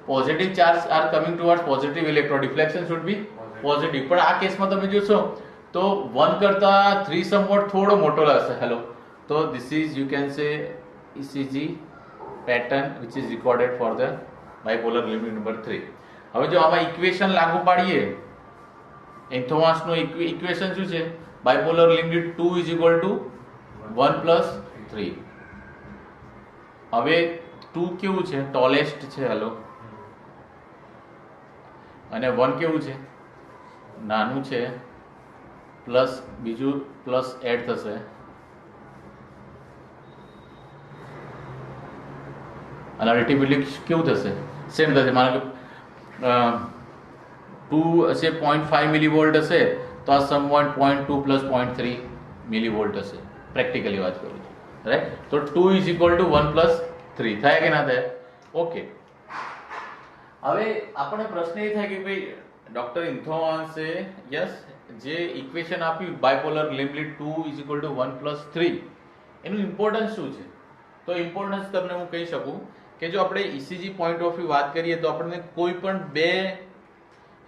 positive charge are coming towards positive electrode, deflection should be positive. પણ આ કેસમાં તમે જોશો તો 1 કરતા 3 somewhat થોડો મોટો લાગશે. હેલો, તો this is, you can say, ECG pattern which is recorded for the bipolar limb lead number 3. હવે જો આમાં ઇક્વેશન લાગુ પાડીએ, એન્થોવાન્સનું ઇક્વેશન શું છે? bipolar limb lead 2 is equal to 1 plus 3. હવે 2 કેવું છે? ટોલેસ્ટ છે. હેલો, અને 1 કેવું છે? નાનું છે. પ્લસ બીજું પ્લસ એડ થશે, અને અલ્ટિમેટલી કેવું થશે? સેમ થશે. માનો કે 2 હશે 0.5 મિલીવોલ્ટ હશે, તો આ સમવન 0.2 પ્લસ 0.3 મિલીવોલ્ટ હશે. પ્રેક્ટિકલી વાત કરું છું, રાઈટ? તો 2 ઇઝ ઇક્વલ ટુ 1 પ્લસ 3 થાય કે ના થાય? ઓકે, હવે આપણે પ્રશ્ન એ થાય કે ભાઈ ડોક્ટર ઇન્થોવાન્સે જે ઇક્વેશન આપ્યું bipolar limb lead 2 is equal to 1 plus 3, એનું ઇમ્પોર્ટન્સ શું છે? તો ઇમ્પોર્ટન્સ તમને હું કહી શકું કે જો આપણે ઇસીજી પોઈન્ટ ઓફ વ્યૂ વાત કરીએ તો આપણને કોઈ પણ બે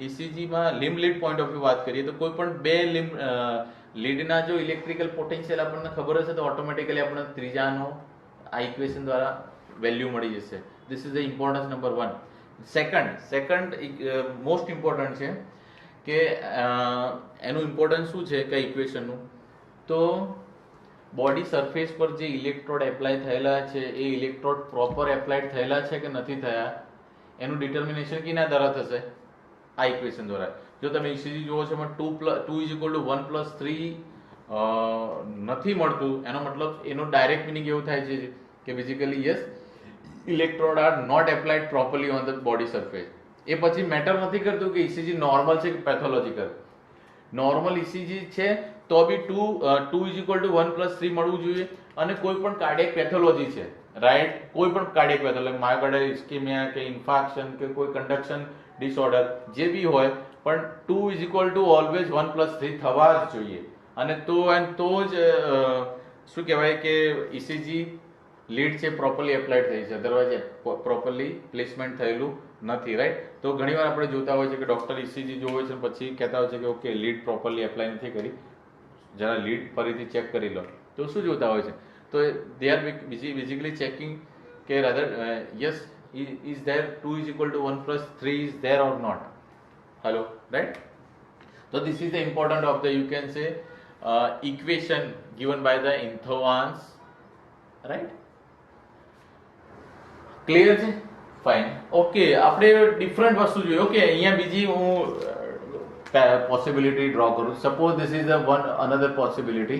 ઇસીજીમાં limb lead point of view વાત કરીએ તો કોઈ પણ બે લીડના જો ઇલેક્ટ્રિકલ પોટેન્શિયલ આપણને ખબર હશે તો ઓટોમેટિકલી આપણને ત્રીજાનો આ ઇક્વેશન દ્વારા વેલ્યુ મળી જશે. This is the importance number 1. Second most important છે કે એનું ઇમ્પોર્ટન્સ શું છે કે ઇક્વેશનનું? તો બોડી સરફેસ પર જે ઇલેક્ટ્રોડ એપ્લાય થયેલા છે એ ઇલેક્ટ્રોડ પ્રોપર એપ્લાયડ થયેલા છે કે નથી થયા એનું ડિટર્મિનેશન કેના દ્વારા થશે? આ ઇક્વેશન દ્વારા. જો તમે ઇસીજી જુઓ છો એમાં 2 ઇઝ ઇક્વલ ટુ 1 પ્લસ 3 નથી મળતું, એનો મતલબ એનો ડાયરેક્ટ મિનિંગ એવું થાય છે કે basically yes electrode are not applied properly on the body surface. એ પછી મેટર નથી કરતું કે ઇસીજી નોર્મલ છે કે પેથોલોજીકલ. નોર્મલ ઇસીજી છે તો બી 2 ઇઝ ઇક્વલ ટુ 1 પ્લસ 3 મળવું જોઈએ. અને કોઈ પણ કાર્ડિયક પેથોલોજી છે, રાઈટ? કોઈ પણ કાર્ડિયક પેથોલોજી, માયોકાર્ડિયલ ઇસ્કેમિયા કે ઇન્ફાર્ક્શન કે કોઈ કન્ડક્શન ડિસઓર્ડર જે બી હોય, પણ 2 is equal two always 1 plus 3 થવા જ જોઈએ. અને તો જ શું કહેવાય કે ઇસીજી લીડ છે પ્રોપરલી એપ્લાયડ થઈ છે, અધરવાઇઝ પ્રોપરલી પ્લેસમેન્ટ થયેલું નથી, રાઈટ? તો ઘણીવાર આપણે જોતા હોય છે કે ડોક્ટર ઇસીજી જોવે છે પછી કહેતા હોય છે કે ઓકે લીડ પ્રોપરલી એપ્લાય નથી કરી, જરા લીડ ફરીથી ચેક કરી લો. તો શું જોતા હોય છે? તો દે આર બેઝિકલી ચેકિંગ કે rather yes is there 2 is equal to 1 plus 3 is there or not? Hello, right? So this is the important of the, you can say, equation given by the Inthovan's, right? Clear છે? Fine. Okay, આપણે different વસ્તુ જોઈએ. Okay, અહીંયા બીજી હું possibility draw કરું. Suppose this is another possibility.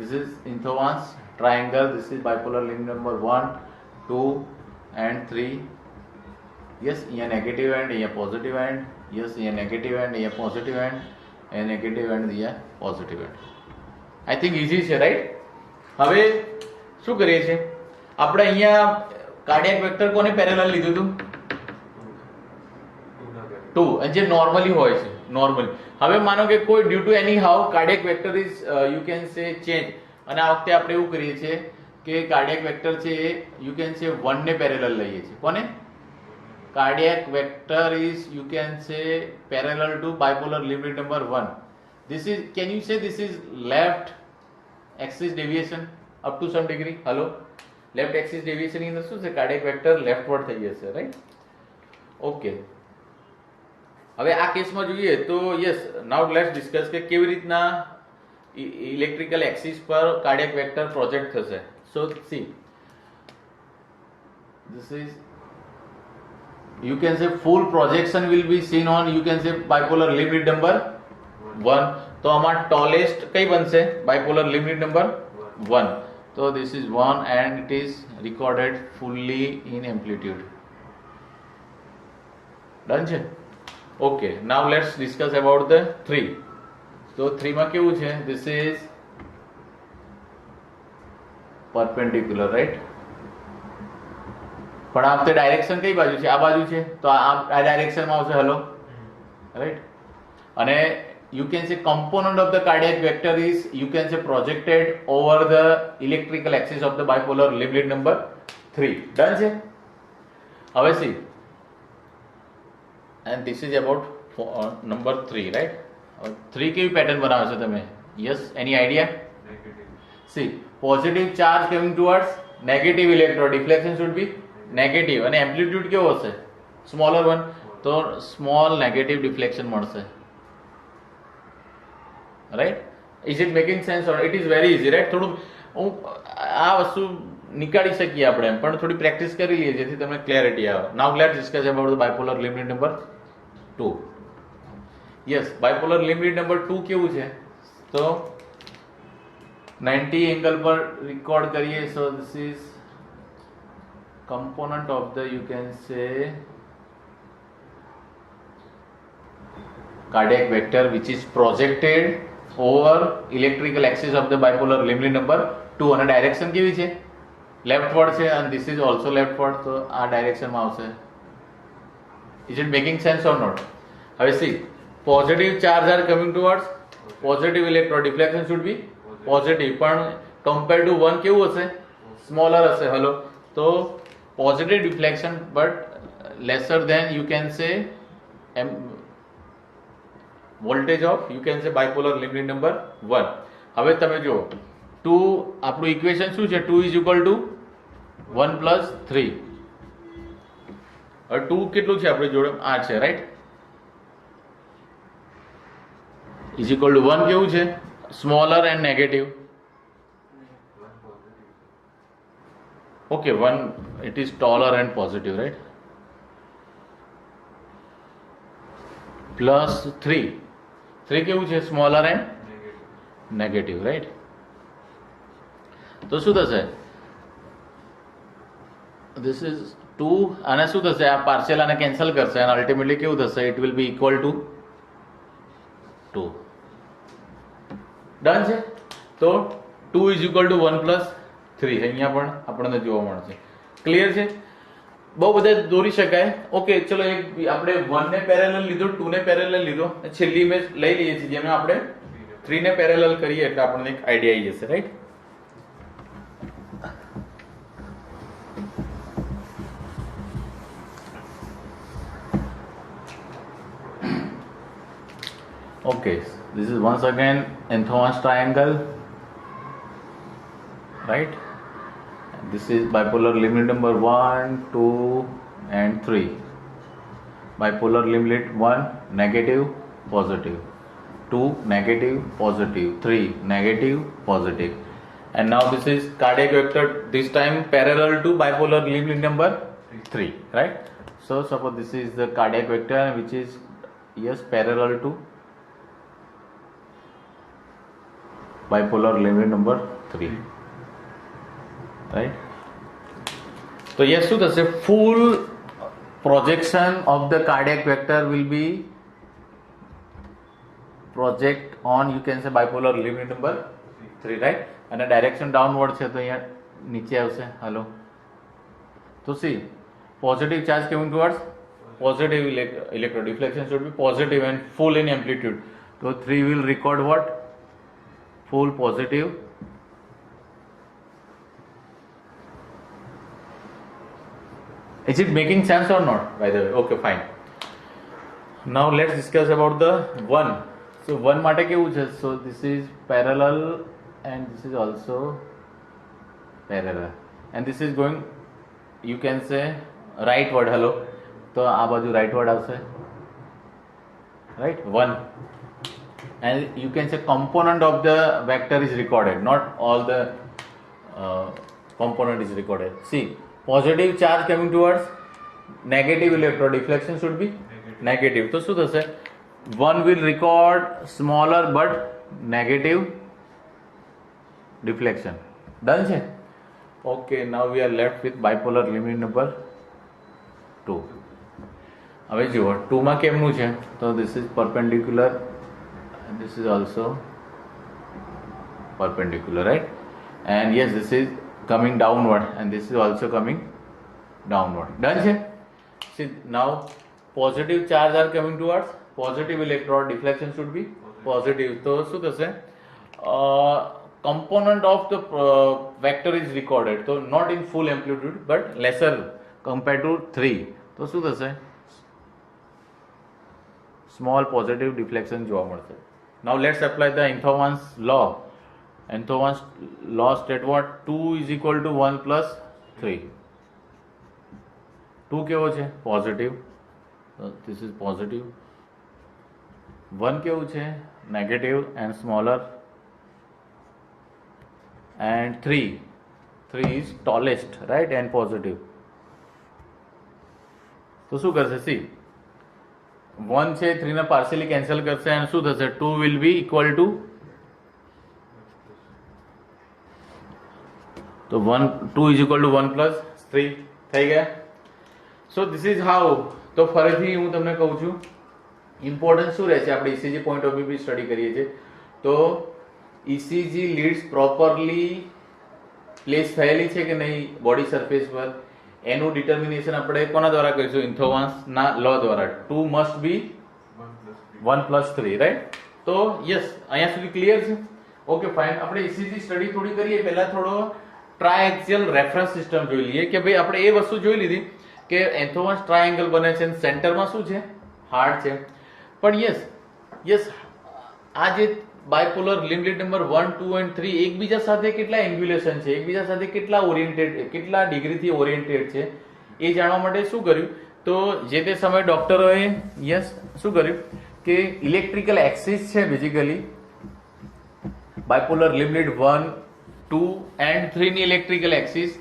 This is Inthovan's triangle. This is bipolar limb number 1, 2 and 3. Yes, અહીંયા negative and, અહીંયા પોઝિટિવ એન્ડ, યસ અહીંયા નેગેટિવ એન્ડ, અહીંયા પોઝિટિવ એન્ડ, અહીંયા નેગેટિવ એન્ડ, અહીંયા positive and. I think easy છે, right? હવે શું કરીએ છીએ આપણે? અહીંયા કાર્ડિયાક વેક્ટર કોને પેરેલલ લીધું હતું? 2, અને જે નોર્મલી હોય છે, નોર્મલી. હવે માનો કે કોઈ due to anyhow cardiac vector is you can say change, અને આ વખતે આપણે એવું કરીએ છીએ કે કાર્ડિયાક વેક્ટર છે એ યુ કેન સે 1 ને પેરેલલ લઈએ છીએ. કોને? Cardiac vector is you can say parallel to bipolar limit number 1. This is, can you say this is left axis deviation up to some degree? Hello, left axis deviation in the શું છે? Cardiac vector લેફ્ટવર્ડ થઈ જશે, right? Okay, હવે આ કેસમાં જોઈએ તો yes, now let's discuss કે કેવી રીતના ઇલેક્ટ્રિકલ એક્સિસ પર કાર્ડિયાક વેક્ટર પ્રોજેક્ટ થશે. સો C, this is, you can say full projection will be seen on, you can say bipolar limit number 1. તો આમાં ટોલેસ્ટ કઈ બનશે? Bipolar limit number 1. તો this is 1 and it is recorded fully in amplitude. Done છે? Okay, now let's discuss about the 3. તો 3 માં કેવું છે? This is perpendicular, right? પણ આ વખતે ડાયરેક્શન કઈ બાજુ છે? આ બાજુ છે, તો આ ડાયરેક્શનમાં આવશે. Hello, right? અને you can say component of the cardiac vector is, you can say, projected over the electrical axis of the bipolar limit number 3. Done છે? હવે see, and this is about number 3, right? 3 કેવી pattern બનાવો છો તમે? Yes, any idea? See, positive charge coming towards negative electrode, deflection should be negative, અને amplitude કેવો હશે? Smaller one, તો small negative deflection મળશે. Right? Is it making sense? Or it is very easy, right? થોડું આ વસ્તુ નીકાળી શકીએ આપણે, પણ થોડી પ્રેક્ટિસ કરી લઈએ જેથી તમને ક્લેરિટી આવે. Now let's discuss about the bipolar limit number 2. Yes, bipolar limit number 2 કેવું છે? તો 90 એંગલ પર રેકોર્ડ કરીએ. So this is component of the, you can say, cardiac vector which is projected over electrical axis of the bipolar limit number 2. અને direction કેવી છે? લેફ્ટવર્ડ છે, and this is also leftward, તો આ ડાયરેક્શનમાં આવશે. Is it making sense or not? હવે see, positive charge are coming towards positive electrode, deflection should be positive, પણ compared to 1 કેવું હશે? Smaller હશે. હલો, તો positive deflection but lesser than, you can say, voltage of, you can say, bipolar limit number 1. હવે તમે જુઓ, 2 આપણું equation શું છે? 2 is equal to 1 plus 3. હવે 2 કેટલું છે આપણી જોડે? આ છે, રાઈટ? is equal to 1 કેવું છે? Smaller and negative. Okay, 1, it is taller and positive, right? Plus 3. 3 કેવું છે? Smaller and negative, right? તો શું થશે? This is 2, અને શું થશે? આ પાર્શિયલ આને કેન્સલ કરશે, અને અલ્ટિમેટલી કેવું થશે? It will be equal to 2. Done છે? તો 2 is equal to 1 plus 3 અહીંયા પણ આપણને જોવા મળશે. ક્લિયર છે? બહુ બધા દોરી શકાય. ઓકે, ચલો એક આપણે 1 ને પેરેલલ લીધો, 2 ને પેરેલલ લીધો, છેલ્લી ઇમેજ લઈ લઈએ છીએ જેમાં આપણે 3 ને પેરેલલ કરીએ એટલે આપણને એક આઈડિયા આવી જશે, right? Okay, this is once again Enthomas triangle, right? This is bipolar limit number 1, 2 and 3. Bipolar limit 1 negative, positive, 2 negative, positive, 3 negative, positive. And now this is cardiac vector, this time parallel to bipolar limit number 3, right? So suppose this is the cardiac vector which is, yes, parallel to bipolar limit number 3, right? તો yes શું થશે? ફૂલ projection of the cardiac vector will be project on, you can say, bipolar limb lead number 3, right? અને direction downward છે તો અહીંયા નીચે આવશે. Hello, તો C positive charge coming towards positive electro deflection should be positive and full in amplitude. So 3 will record what? Full positive. Is it making sense or not, by the way? Okay, fine. Now let's discuss about the 1. So 1 માટે કેવું છે? So this is parallel and this is also parallel and this is going, you can say, rightward. Hello, તો આ બાજુ rightward આવશે, right? 1 and you can say component of the vector is recorded, not all the component is recorded. See, positive charge coming towards negative electro deflection should be negative. તો શું થશે? 1 will record smaller but negative deflection. Done છે? Okay, now we are left with bipolar limb lead number 2. હવે જુઓ 2 માં કેમનું છે? તો this is perpendicular and this is also perpendicular, right? And yes, this is coming downward and this is also coming downward. Done છે? See, now positive charge are coming towards positive electron, deflection should be positive. તો શું થશે? Component of the vector is recorded, so not in full amplitude but lesser compared to 3. તો શું થશે? Small positive deflection જોવા મળશે. Now let's apply the Enthoven's law. Enthoven's law state what? 2 is equal to 1 plus 3. 2 કેવો છે? Positive. So this is positive. 1 કેવું છે? Negative and smaller. And 3 is tallest, right? And positive. તો શું કરશે? See, 1 છે 3 ને પાર્શિયલી કેન્સલ કરશે અને શું થશે? 2 will be equal to, તો 2 is equal to 1 plus 3 થઈ ગયા. So this is how. તો ફરીથી હું તમને કહું છું, ઇમ્પોર્ટન્સ શું રહે છે? આપણે ECG point of view study કરીએ છીએ તો ECG લીડ્સ પ્રોપરલી પ્લેસ થયેલી છે કે નહીં બોડી સરફેસ પર, એનું ડિટર્મિનેશન આપણે કોના દ્વારા કરીશું? ઇન્થોવાન્સના લો દ્વારા. 2 મસ્ટ બી 1 plus 3, રાઈટ? તો યસ, અહીંયા સુધી ક્લિયર છે? Okay, fine. આપણે ECG સ્ટડી થોડી કરીએ પહેલા થોડો ટ્રાયએક્સિયલ રેફરન્સ સિસ્ટમ જોઈ લઈએ કે ભાઈ આપણે એ વસ્તુ જોઈ લીધી કે એન્થોવાન્સ ટ્રાયેંગલ બને છે અને સેન્ટરમાં શું છે? હાર્ટ છે. પણ યસ આ જે bipolar limb lead number 1, 2 and 3 એકબીજા સાથે કેટલા એંગ્યુલેશન છે, એકબીજા સાથે કેટલા ઓરિએન્ટેડ, કેટલા ડિગ્રીથી ઓરિએન્ટેડ છે એ જાણવા માટે શું કર્યું? તો જે તે સમયે ડોક્ટરોએ શું કર્યું કે ઇલેક્ટ્રિકલ એક્સિસ છે basically bipolar limb lead 1, 2 and 3 ની ઇલેક્ટ્રિકલ એક્સિસ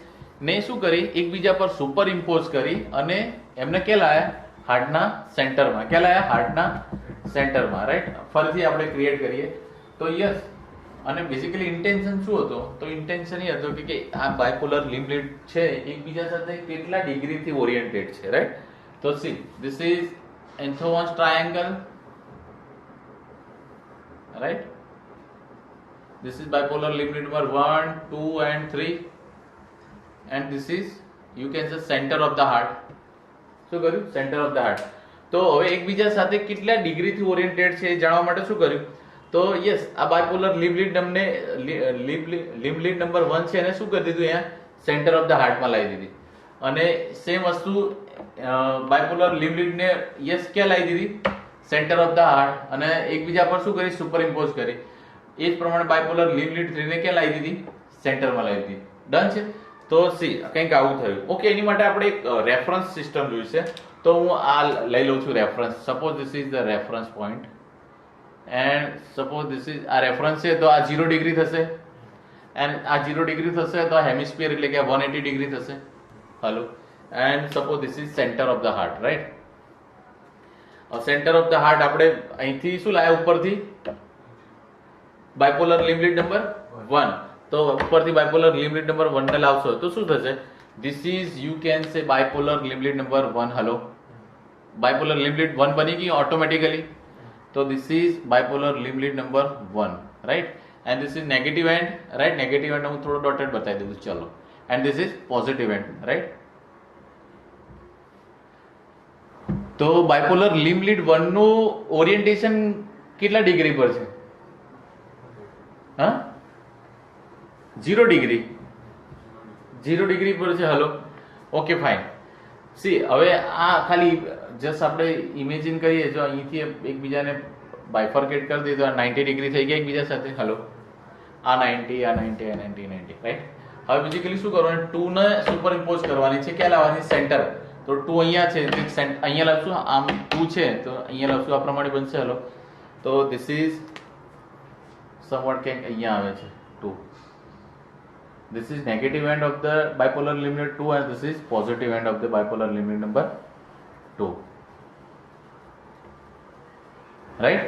ને શું કરી? એકબીજા પર સુપર ઇમ્પોઝ કરી અને એમને કે લાયા? હાર્ટના સેન્ટરમાં. કે લાયા? હાર્ટના સેન્ટરમાં, રાઈટ? ફરીથી આપણે ક્રિએટ કરીએ તો યસ. અને બેઝિકલી ઇન્ટેન્શન શું હતો? તો ઇન્ટેન્શન એ હતો કે આ બાયપોલર લિમ્બ લીડ છે એકબીજા સાથે કેટલા ડિગ્રીથી ઓરિએન્ટેડ છે, રાઈટ? તો see, this is Einthoven's triangle, right? This is bipolar limb lead number 1, 2 and 3 and this is, you can say, center of the heart. શું કર્યું? Centre of the heart. તો હવે એકબીજા સાથે કેટલા ડિગ્રીથી ઓરિએન્ટેડ છે એ જાણવા માટે શું કર્યું? તો યસ, આ બાયપોલર લિમ્બ લીડ નંબર 1 છે એને શું કરી દીધું? અહીંયા સેન્ટર ઓફ ધ હાર્ટમાં લાવી દીધી. અને સેમ વસ્તુ બાયપોલર લિમ્બ લીડને યસ ક્યાં લાવી દીધી? Centre of the heart. અને એકબીજા પર શું કરી? સુપર ઇમ્પોઝ કરી. એ જ પ્રમાણે બાયપોલર લિમ્બ લીડ 3 ને ક્યાં લાવી દીધી? સેન્ટરમાં લાવી દીધી. ડન છે? તો સી, કંઈક આવું થયું. ઓકે, એની માટે આપણે એક રેફરન્સ સિસ્ટમ જોઈશે. તો હું આ લઈ લઉં છું reference. Suppose this is the reference point and suppose this is આ રેફરન્સ છે તો આ 0 ડિગ્રી થશે એન્ડ આ 0 ડિગ્રી થશે તો આ હેમિસ્ફિયર એટલે કે 180 ડિગ્રી થશે. Hello, and suppose this is centre of the heart, right? Centre of the heart આપણે અહીંથી શું લાયા? ઉપરથી બાયપોલર લિમ્બ લીડ નંબર 1. તો ઉપરથી બાયપોલર લિમ્બ લીડ નંબર 1 ને લાવશો તો શું થશે? ધીસ ઇઝ, યુ કેન સે, bipolar limb lead number 1. Hello, bipolar limb lead 1 बनेगी ऑटोमेटिकली. तो this is bipolar limb lead number 1, right. And this is negative and, right. Negative and હું થોડો ડોટેડ બતાવી દઉં, ચલો. And this is positive and, right. તો bipolar limb lead 1 નું orientation કેટલા ડિગ્રી પર છે? હા, 0 ડિગ્રી. 0 ડિગ્રી પર છે. Hello, okay fine. સી હવે આ ખાલી જસ્ટ આપણે ઇમેજિન કરીએ, જો અહીંથી એકબીજાને બાયફર્કેટ કરી દઈએ તો આ 90 ડિગ્રી થઈ ગયા એકબીજા સાથે. હલો, આ 90, આ 90, આ 90, 90, રાઈટ. હવે બેઝિકલી શું કરવાનું, 2 ને સુપર ઇમ્પોઝ કરવાની છે. ક્યાં લાવવાની? સેન્ટર. તો 2 અહીંયા છે, અહીંયા લાવશું. આમ 2 છે તો અહીંયા લાવશું, આ પ્રમાણે બનશે. હલો, તો ધીસ ઇઝ સમવટ ક્યાંક અહીંયા આવે છે 2. This is negative end of the bipolar limb lead 2 and this is positive end of the bipolar limb lead number 2, right.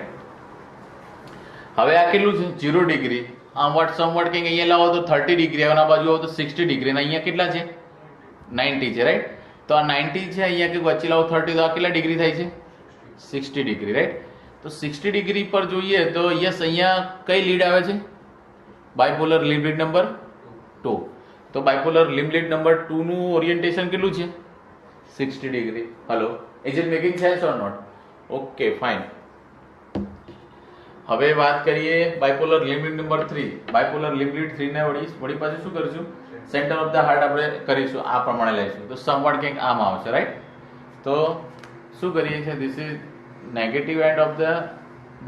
હવે આ કેટલું છે? 0 ડિગ્રી. આમ વટ સમવટ કંઈક અહીંયા લાવો તો 30 ડિગ્રી, અને આ બાજુ આવો તો 60 ડિગ્રી, અને અહીંયા કેટલા છે? 90 છે, રાઈટ. તો આ 90 છે, અહીંયા કંઈક વચ્ચે લાવો 30, તો આ કેટલા ડિગ્રી થાય છે? 60 ડિગ્રી, રાઈટ. તો 60 ડિગ્રી પર જોઈએ તો યસ, અહીંયા કઈ લીડ આવે છે? Bipolar limb lead number 2. તો બાયપોલર લિમ્બ લીડ નંબર 2 નું ઓરિએન્ટેશન કેટલું છે? 60 degree. Hello, is it making sense or not? Okay fine. હવે વાત કરીએ bipolar limb lead number 3. Bipolar limb lead 3 ને વળી પાછું શું કરીશું? સેન્ટર ઓફ ધ હાર્ટ આપણે કરીશું, આ પ્રમાણે લઈશું. તો સમવટ કંઈક આમ આવશે, રાઈટ. તો શું કરીએ છીએ? This is negative end of the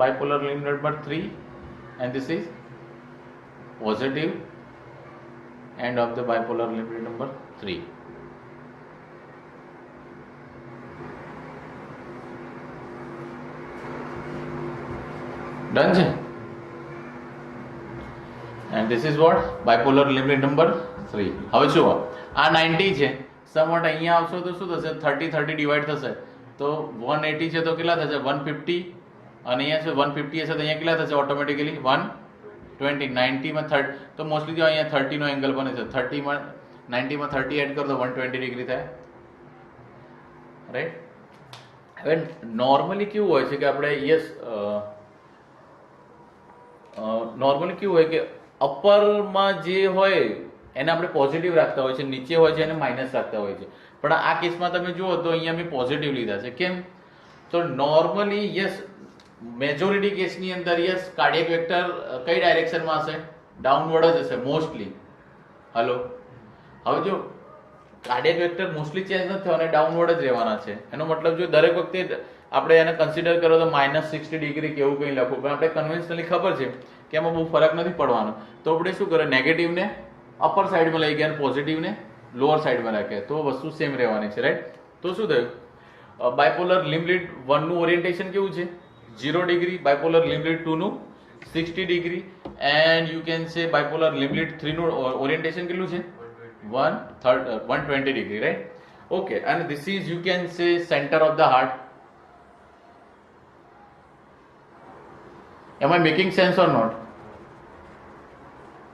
bipolar limb lead number 3 and this is positive end of the bipolar limb lead number 3. Done છે. And this is what bipolar limb lead number 3. હવે જુઓ, આ 90 છે, સમવટ અહીંયા આવશો તો શું થશે? 30 ડિવાઈડ થશે તો 180 છે તો કેટલા થશે? 150. અને અહીંયા છે 150 હશે તો અહીંયા કેટલા થશે? ઓટોમેટિકલી 120. 90 માં 30, તો મોસ્ટલી જો અહીંયા 30 નો એંગલ બને છે. 30 માં 90 માં 30 એડ કરો તો 120 ડિગ્રી થાય, રાઈટ. હવે નોર્મલી કેવું હોય છે કે આપણે યસ, નોર્મલી કેવું હોય કે અપરમાં જે હોય એને આપણે પોઝિટિવ રાખતા હોય છે, નીચે હોય છે એને માઇનસ રાખતા હોય છે. પણ આ કેસમાં તમે જુઓ તો અહીંયા મેં પોઝિટિવ લીધા છે. કેમ? તો નોર્મલી યસ, મેજોરિટી કેસની અંદર યસ, કાર્ડિયક વેક્ટર કઈ ડાયરેક્શનમાં હશે? ડાઉનવર્ડ જ હશે મોસ્ટલી. હલો, હવે જો કાર્ડિયક વેક્ટર મોસ્ટલી ચેન્જ નથી થવાના, ડાઉનવર્ડ જ રહેવાના છે. એનો મતલબ જો દરેક વખતે આપણે એને કન્સિડર કરો તો -60 ડિગ્રી કેવું કંઈ લખવું, પણ આપણે કન્વેન્શનલી ખબર છે કે એમાં બહુ ફરક નથી પડવાનો. તો આપણે શું કરે? નેગેટિવને અપર સાઈડમાં લઈ ગયા અને પોઝિટિવને લોઅર સાઈડમાં રાખ્યા, તો વસ્તુ સેમ રહેવાની છે, રાઈટ. તો શું થયું? બાયપોલર લિમ્બ લીડ 1 નું ઓરિએન્ટેશન કેવું છે? 0 ડિગ્રી. બાયપોલર લિમ્બ લીડ 2 નું 60 ડિગ્રી. એન્ડ યુ કેન સે બાયપોલર લિમ્બ લીડ 3 નું ઓરિએન્ટેશન કેટલું છે? 120 degree, right. Okay, and this is you can say center of the heart. Am I making sense or not?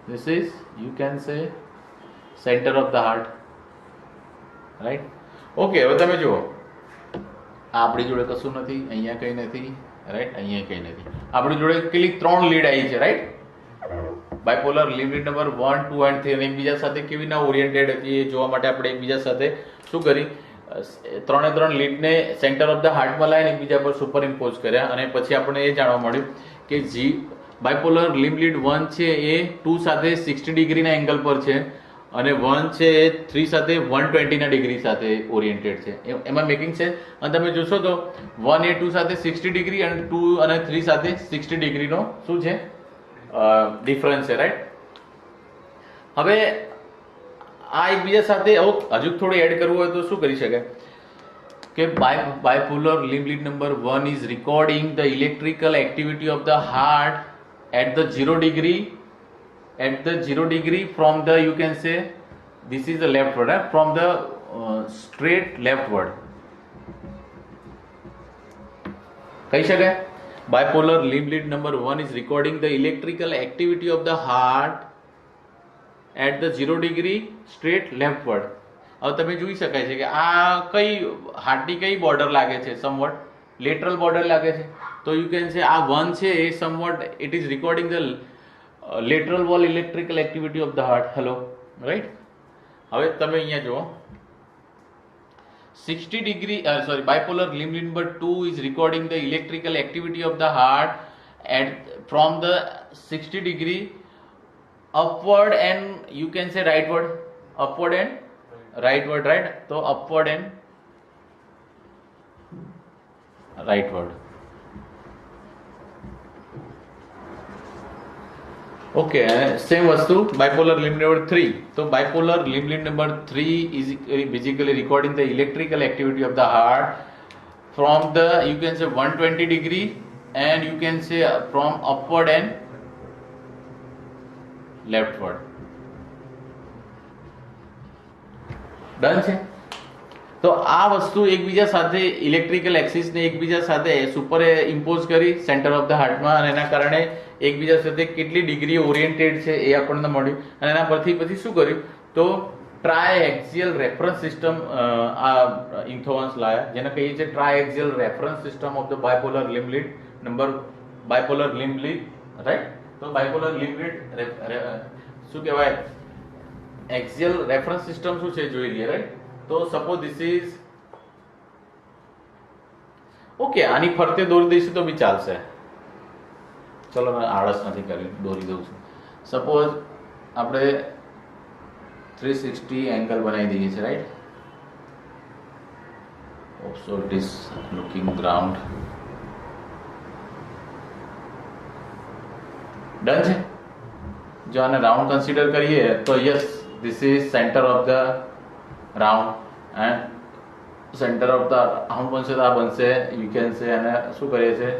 This is you can say center of the heart, right? Okay, હવે તમે જુઓ, આપણી જોડે કશું નથી, અહીંયા કંઈ નથી, રાઈટ. અહીંયા કંઈ નથી. આપણી જોડે કેટલી 3 લીડ આવી છે, right. Bipolar limb lead number 1, 2 and 3 અને એકબીજા સાથે કેવી ના ઓરિએન્ટેડ હતી એ જોવા માટે આપણે એકબીજા સાથે શું કરી? 3 લીડને સેન્ટર ઓફ ધ હાર્ટમાં લાવીને એકબીજા પર સુપર ઇમ્પોઝ કર્યા, અને પછી આપણને એ જાણવા મળ્યું કે બાયપોલર લિમ્બ લીડ 1 છે એ 2 સાથે 60 ડિગ્રીના એંગલ પર છે, અને 1 છે એ 3 સાથે 120 ડિગ્રી સાથે ઓરિએન્ટેડ છે. એમાં મેકિંગ છે. અને તમે જોશો તો 1 એ 2 સાથે 60 ડિગ્રી અને 2 અને 3 સાથે 60 ડિગ્રીનો શું છે? ડિફરન્સ છે, રાઈટ. હવે આ એકબીજા સાથે હજુ થોડું એડ કરવું હોય તો શું કરી શકાય કે bipolar limb lead number 1 is recording the electrical activity of the heart at the 0 degree from the, you can say this is the leftward, from the straight leftward. કહી શકાય bipolar limb lead number 1 is recording the electrical activity of the heart at the 0 degree straight leftward. હવે તમે જોઈ શકાય છે કે આ કઈ હાર્ટની કઈ બોર્ડર લાગે છે, સમવટ લેટરલ બોર્ડર લાગે છે. તો યુ કેન સે આ 1 છે એ somewhat it is recording the lateral wall electrical activity of the heart. Hello, right. હવે તમે અહીંયા જુઓ 60 degree bipolar limb lead number 2 is recording the electrical activity of the heart at from the 60 degree upward and you can say rightward, upward and rightward, right? So upward and rightward. Okay, same vastu bipolar limb number 3. So bipolar limb lead number 3 is basically recording the electrical activity of the heart from the you can say 120 degree and you can say from upward and leftward. Done છે. તો આ વસ્તુ એકબીજા સાથે electrical એક્સિસને એકબીજા સાથે super impose કરી centre of the હાર્ટમાં અને એના કારણે એકબીજા સાથે કેટલી ડિગ્રી ઓરિએન્ટેડ છે એ આપણને મળ્યું અને એના પરથી પછી શું કર્યું તો ટ્રાયએક્સિયલ રેફરન્સ સિસ્ટમ આ ઇન્થોવન્સ લાયા જેને કહીએ છીએ triaxial reference system of the bipolar limb lead number bipolar limb lead, right. તો બાયપોલર લિમ્બ લીડ શું કહેવાય એક્સિયલ રેફરન્સ સિસ્ટમ શું છે જોઈ લઈએ, રાઈટ. તો સપોઝ ધીસ ઇઝ ઓકે, આની ફરતે દોરી દઈશું તો બી ચાલશે. ચલો મેં આળસ નથી કરી, દોરી દઉં છું. સપોઝ આપણે 360 એંગલ બનાવી દઈએ છીએ, right. So it is looking ground. Done છે. જો આને રાઉન્ડ કન્સિડર કરીએ તો yes this is centre of the round and centre of the round બનશે તો આ બનશે યુ કેન સે અને શું કરીએ છીએ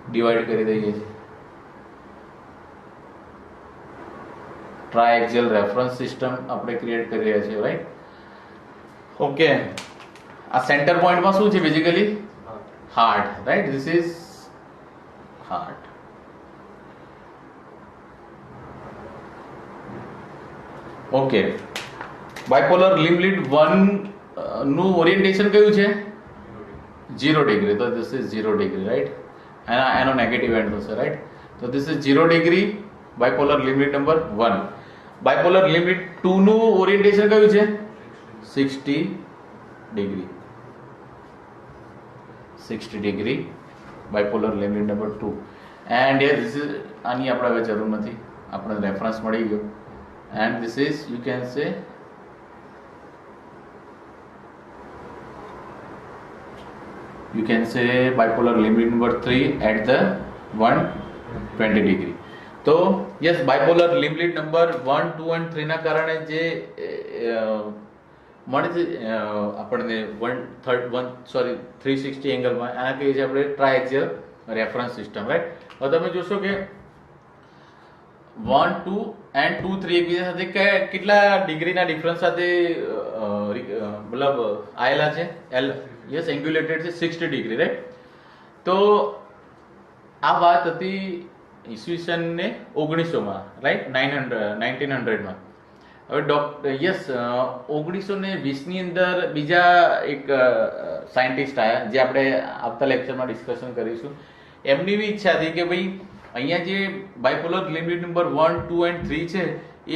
ડિવાઈડ કરી દઈએ છીએ. ટ્રાયએક્સિયલ રેફરન્સ સિસ્ટમ આપણે ક્રિએટ કરી રહ્યા છીએ, રાઈટ. ઓકે, આ સેન્ટર પોઈન્ટમાં શું છે basically heart, right. This is heart. Okay, bipolar limb lead 1 નું ઓરિએન્ટેશન કયું છે 0 ડિગ્રી. તો ધીસ ઇઝ 0 ડિગ્રી, રાઈટ. એનો નેગેટિવ એન્ડ થશે, રાઈટ. તો this is 0 degree bipolar limb lead number 1. Bipolar limb lead 2 નું ઓરિએન્ટેશન કયું છે 60 degree. 60 degree bipolar limb lead number 2 and this is આની આપણે હવે જરૂર નથી, આપણે રેફરન્સ મળી ગયો. And this is you can say bipolar limb lead number 3 at the 120 degree. તો yes bipolar limb lead number 1, 2 and 3 ના કારણે જે મળે છે આપણને 360 એંગલમાં આના કહીએ છીએ આપણે ટ્રાયએક્સિયલ રેફરન્સ સિસ્ટમ, રાઈટ. હવે તમે જોશો કે 1, 2 and 2, 3 એકબીજા સાથે કેટલા ડિગ્રીના ડિફરન્સ સાથે મતલબ આયેલા છે યસ એંગ્યુલેટેડ છે 60 ડિગ્રી, રાઈટ. તો આ વાત હતી ઈસવીસન ને 1900માં, રાઈટ. 1900માં. હવે યસ 1920ની અંદર બીજા એક સાયન્ટિસ્ટ આવ્યા જે આપણે આવતા લેક્ચરમાં ડિસ્કશન કરીશું. એમની બી ઈચ્છા હતી કે ભાઈ અહીંયા જે bipolar limb lead number 1, 2 and 3 છે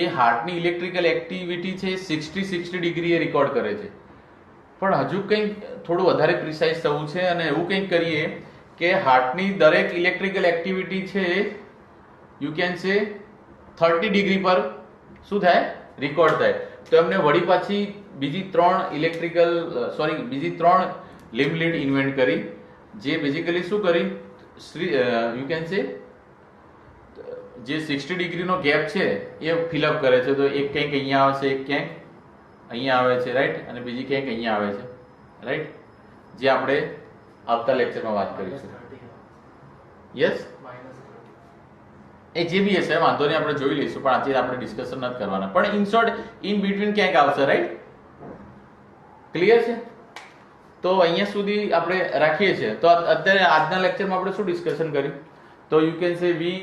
એ હાર્ટની ઇલેક્ટ્રિકલ એક્ટિવિટી છે 60 ડિગ્રી એ રેકોર્ડ કરે છે. પણ હજુ કંઈક થોડું વધારે પ્રિસાઇઝ થવું છે અને એવું કંઈક કરીએ કે હાર્ટની દરેક ઇલેક્ટ્રિકલ એક્ટિવિટી છે યુ કેન સે 30 ડિગ્રી પર શું થાય રેકોર્ડ થાય. તો એમને વળી પાછી બીજી 3 લિમ્બ લીડ ઇન્વેન્ટ કરી જે બેઝિકલી શું કરી યુ કેન સે જે 60 ડિગ્રીનો ગેપ છે એ ફિલઅપ કરે છે. તો એક ક્યાંક અહીંયા આવે છે, એક ક્યાંક અહીંયા આવે છે, રાઈટ. અને બીજી ક્યાંક અહીંયા આવે છે, રાઈટ. જે આપણે આવતા લેક્ચરમાં વાત કરીશું. યસ એ જે બી હશે વાંધો નહીં, આપણે જોઈ લઈશું, પણ આજે આપણે ડિસ્કશન નથી કરવાના. પણ ઇન શોર્ટ ઇન બિટવીન ક્યાંક આવશે, રાઈટ. ક્લિયર છે. તો અહીંયા સુધી આપણે રાખીએ છીએ. તો અત્યારે આજના લેક્ચરમાં આપણે શું ડિસ્કશન કર્યું તો you can say we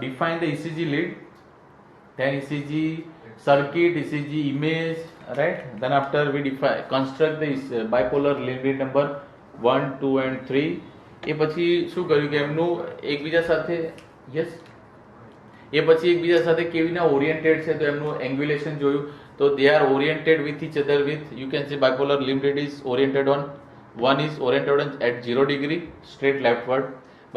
define the ECG lead, then ECG circuit, ECG image, right? Then after we define construct this bipolar limb lead number 1 2 and 3. એ પછી શું કર્યું કે એમનું એકબીજા સાથે યસ એ પછી એકબીજા સાથે કેવી રીતના ઓરિએન્ટેડ છે તો એમનું એંગ્યુલેશન જોયું તો they are oriented with each other with you can say bipolar limb lead is oriented on one is oriented on at 0 degree straight leftward.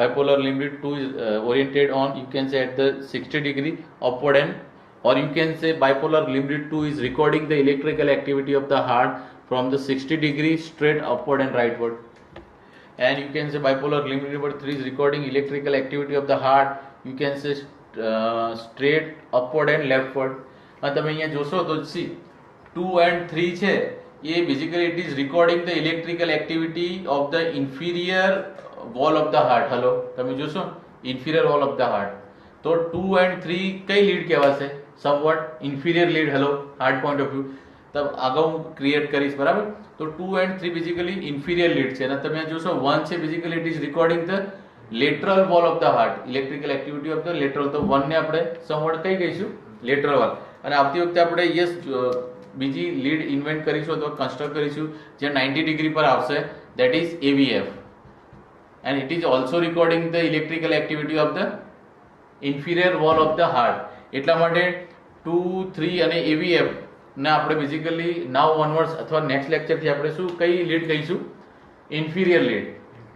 Bipolar limb lead 2 is oriented on you can say at the 60 degree upward end, or you can say bipolar limb lead 2 is recording the electrical activity of the heart from the 60 degree straight upward and rightward. And you can say bipolar limb lead number 3 is recording electrical activity of the heart, you can say straight upward and leftward. અને તમે અહીંયા જોશો તો C 2 and 3 છે એ basically it is recording the electrical activity of the inferior wall of the heart. Hello તમે જોશો inferior wall of the heart. તો 2 and 3 કઈ લીડ કહેવાશે? somewhat inferior lead. Hello heart point of view તબ આગળ હું ક્રિએટ કરીશ બરાબર. તો 2 and 3 બેઝિકલી ઇન્ફિરિયર લીડ છે અને તમે જોશો 1 છે basically it is recording the lateral wall of the heart, electrical activity of the lateral. તો 1 ને આપણે somewhat કઈ કહીશું? lateral wall. અને આવતી વખતે આપણે યસ બીજી લીડ ઇન્વેન્ટ કરીશું અથવા કન્સ્ટ્રક્ટ કરીશું જે 90 ડિગ્રી પર આવશે, that is AVF, and it is also recording the electrical activity of the inferior wall of the heart. એટલા માટે 2 3 અને AVF ને આપણે બેઝિકલી નાવ ઓનવર્ડ્સ અથવા નેક્સ્ટ લેક્ચરથી આપણે શું કઈ લીડ કહીશું? Inferior lead.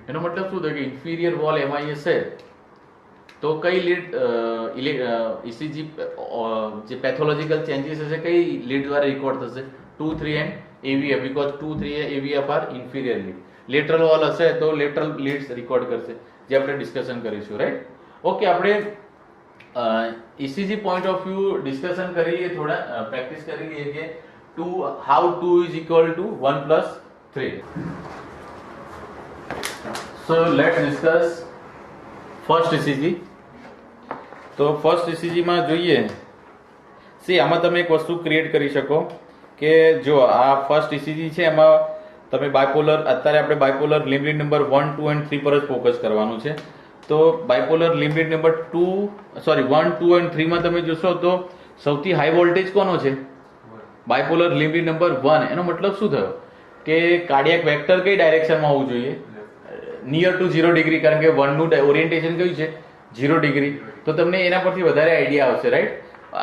એનો મતલબ શું થાય કે ઇન્ફિરિયર વોલ MIS છે તો કઈ લીડ ECG જે પેથોલોજીકલ ચેન્જીસ હશે કઈ લીડ દ્વારા રેકોર્ડ થશે? 2 3 and AVF, because 2 3 AVF are inferior lead. Lateral wall હશે તો લેટરલ લીડ્સ રેકોર્ડ કરશે જે આપણે ડિસ્કશન કરીશું, રાઈટ? ઓકે, આપણે ECG point of view discussion કરીએ, થોડા પ્રેક્ટિસ કરી લઈએ કે how 2 is equal to 1 plus 3. So let's discuss first ECG. તો ફર્સ્ટ ECG માં જોઈએ સી આમાં તમે એક વસ્તુ ક્રિએટ કરી શકો કે જો આ ફર્સ્ટ ECG છે એમાં તમે બાયપોલર અત્યારે આપણે bipolar limb lead number 1 2 and 3 પર જ ફોકસ કરવાનું છે. તો bipolar limb lead number 1 2 and 3 માં તમે જોશો તો સૌથી હાઈ વોલ્ટેજ કોનો છે? Bipolar limb lead number 1. એનો મતલબ શું થયો કે કાર્ડિયાક વેક્ટર કઈ ડાયરેક્શનમાં હોવું જોઈએ? નિયર ટુ 0 ડિગ્રી, કારણ કે 1 નું ઓરિએન્ટેશન કયું છે? 0 ડિગ્રી. તો તમને એના પરથી વધારે આઈડિયા આવશે, રાઈટ?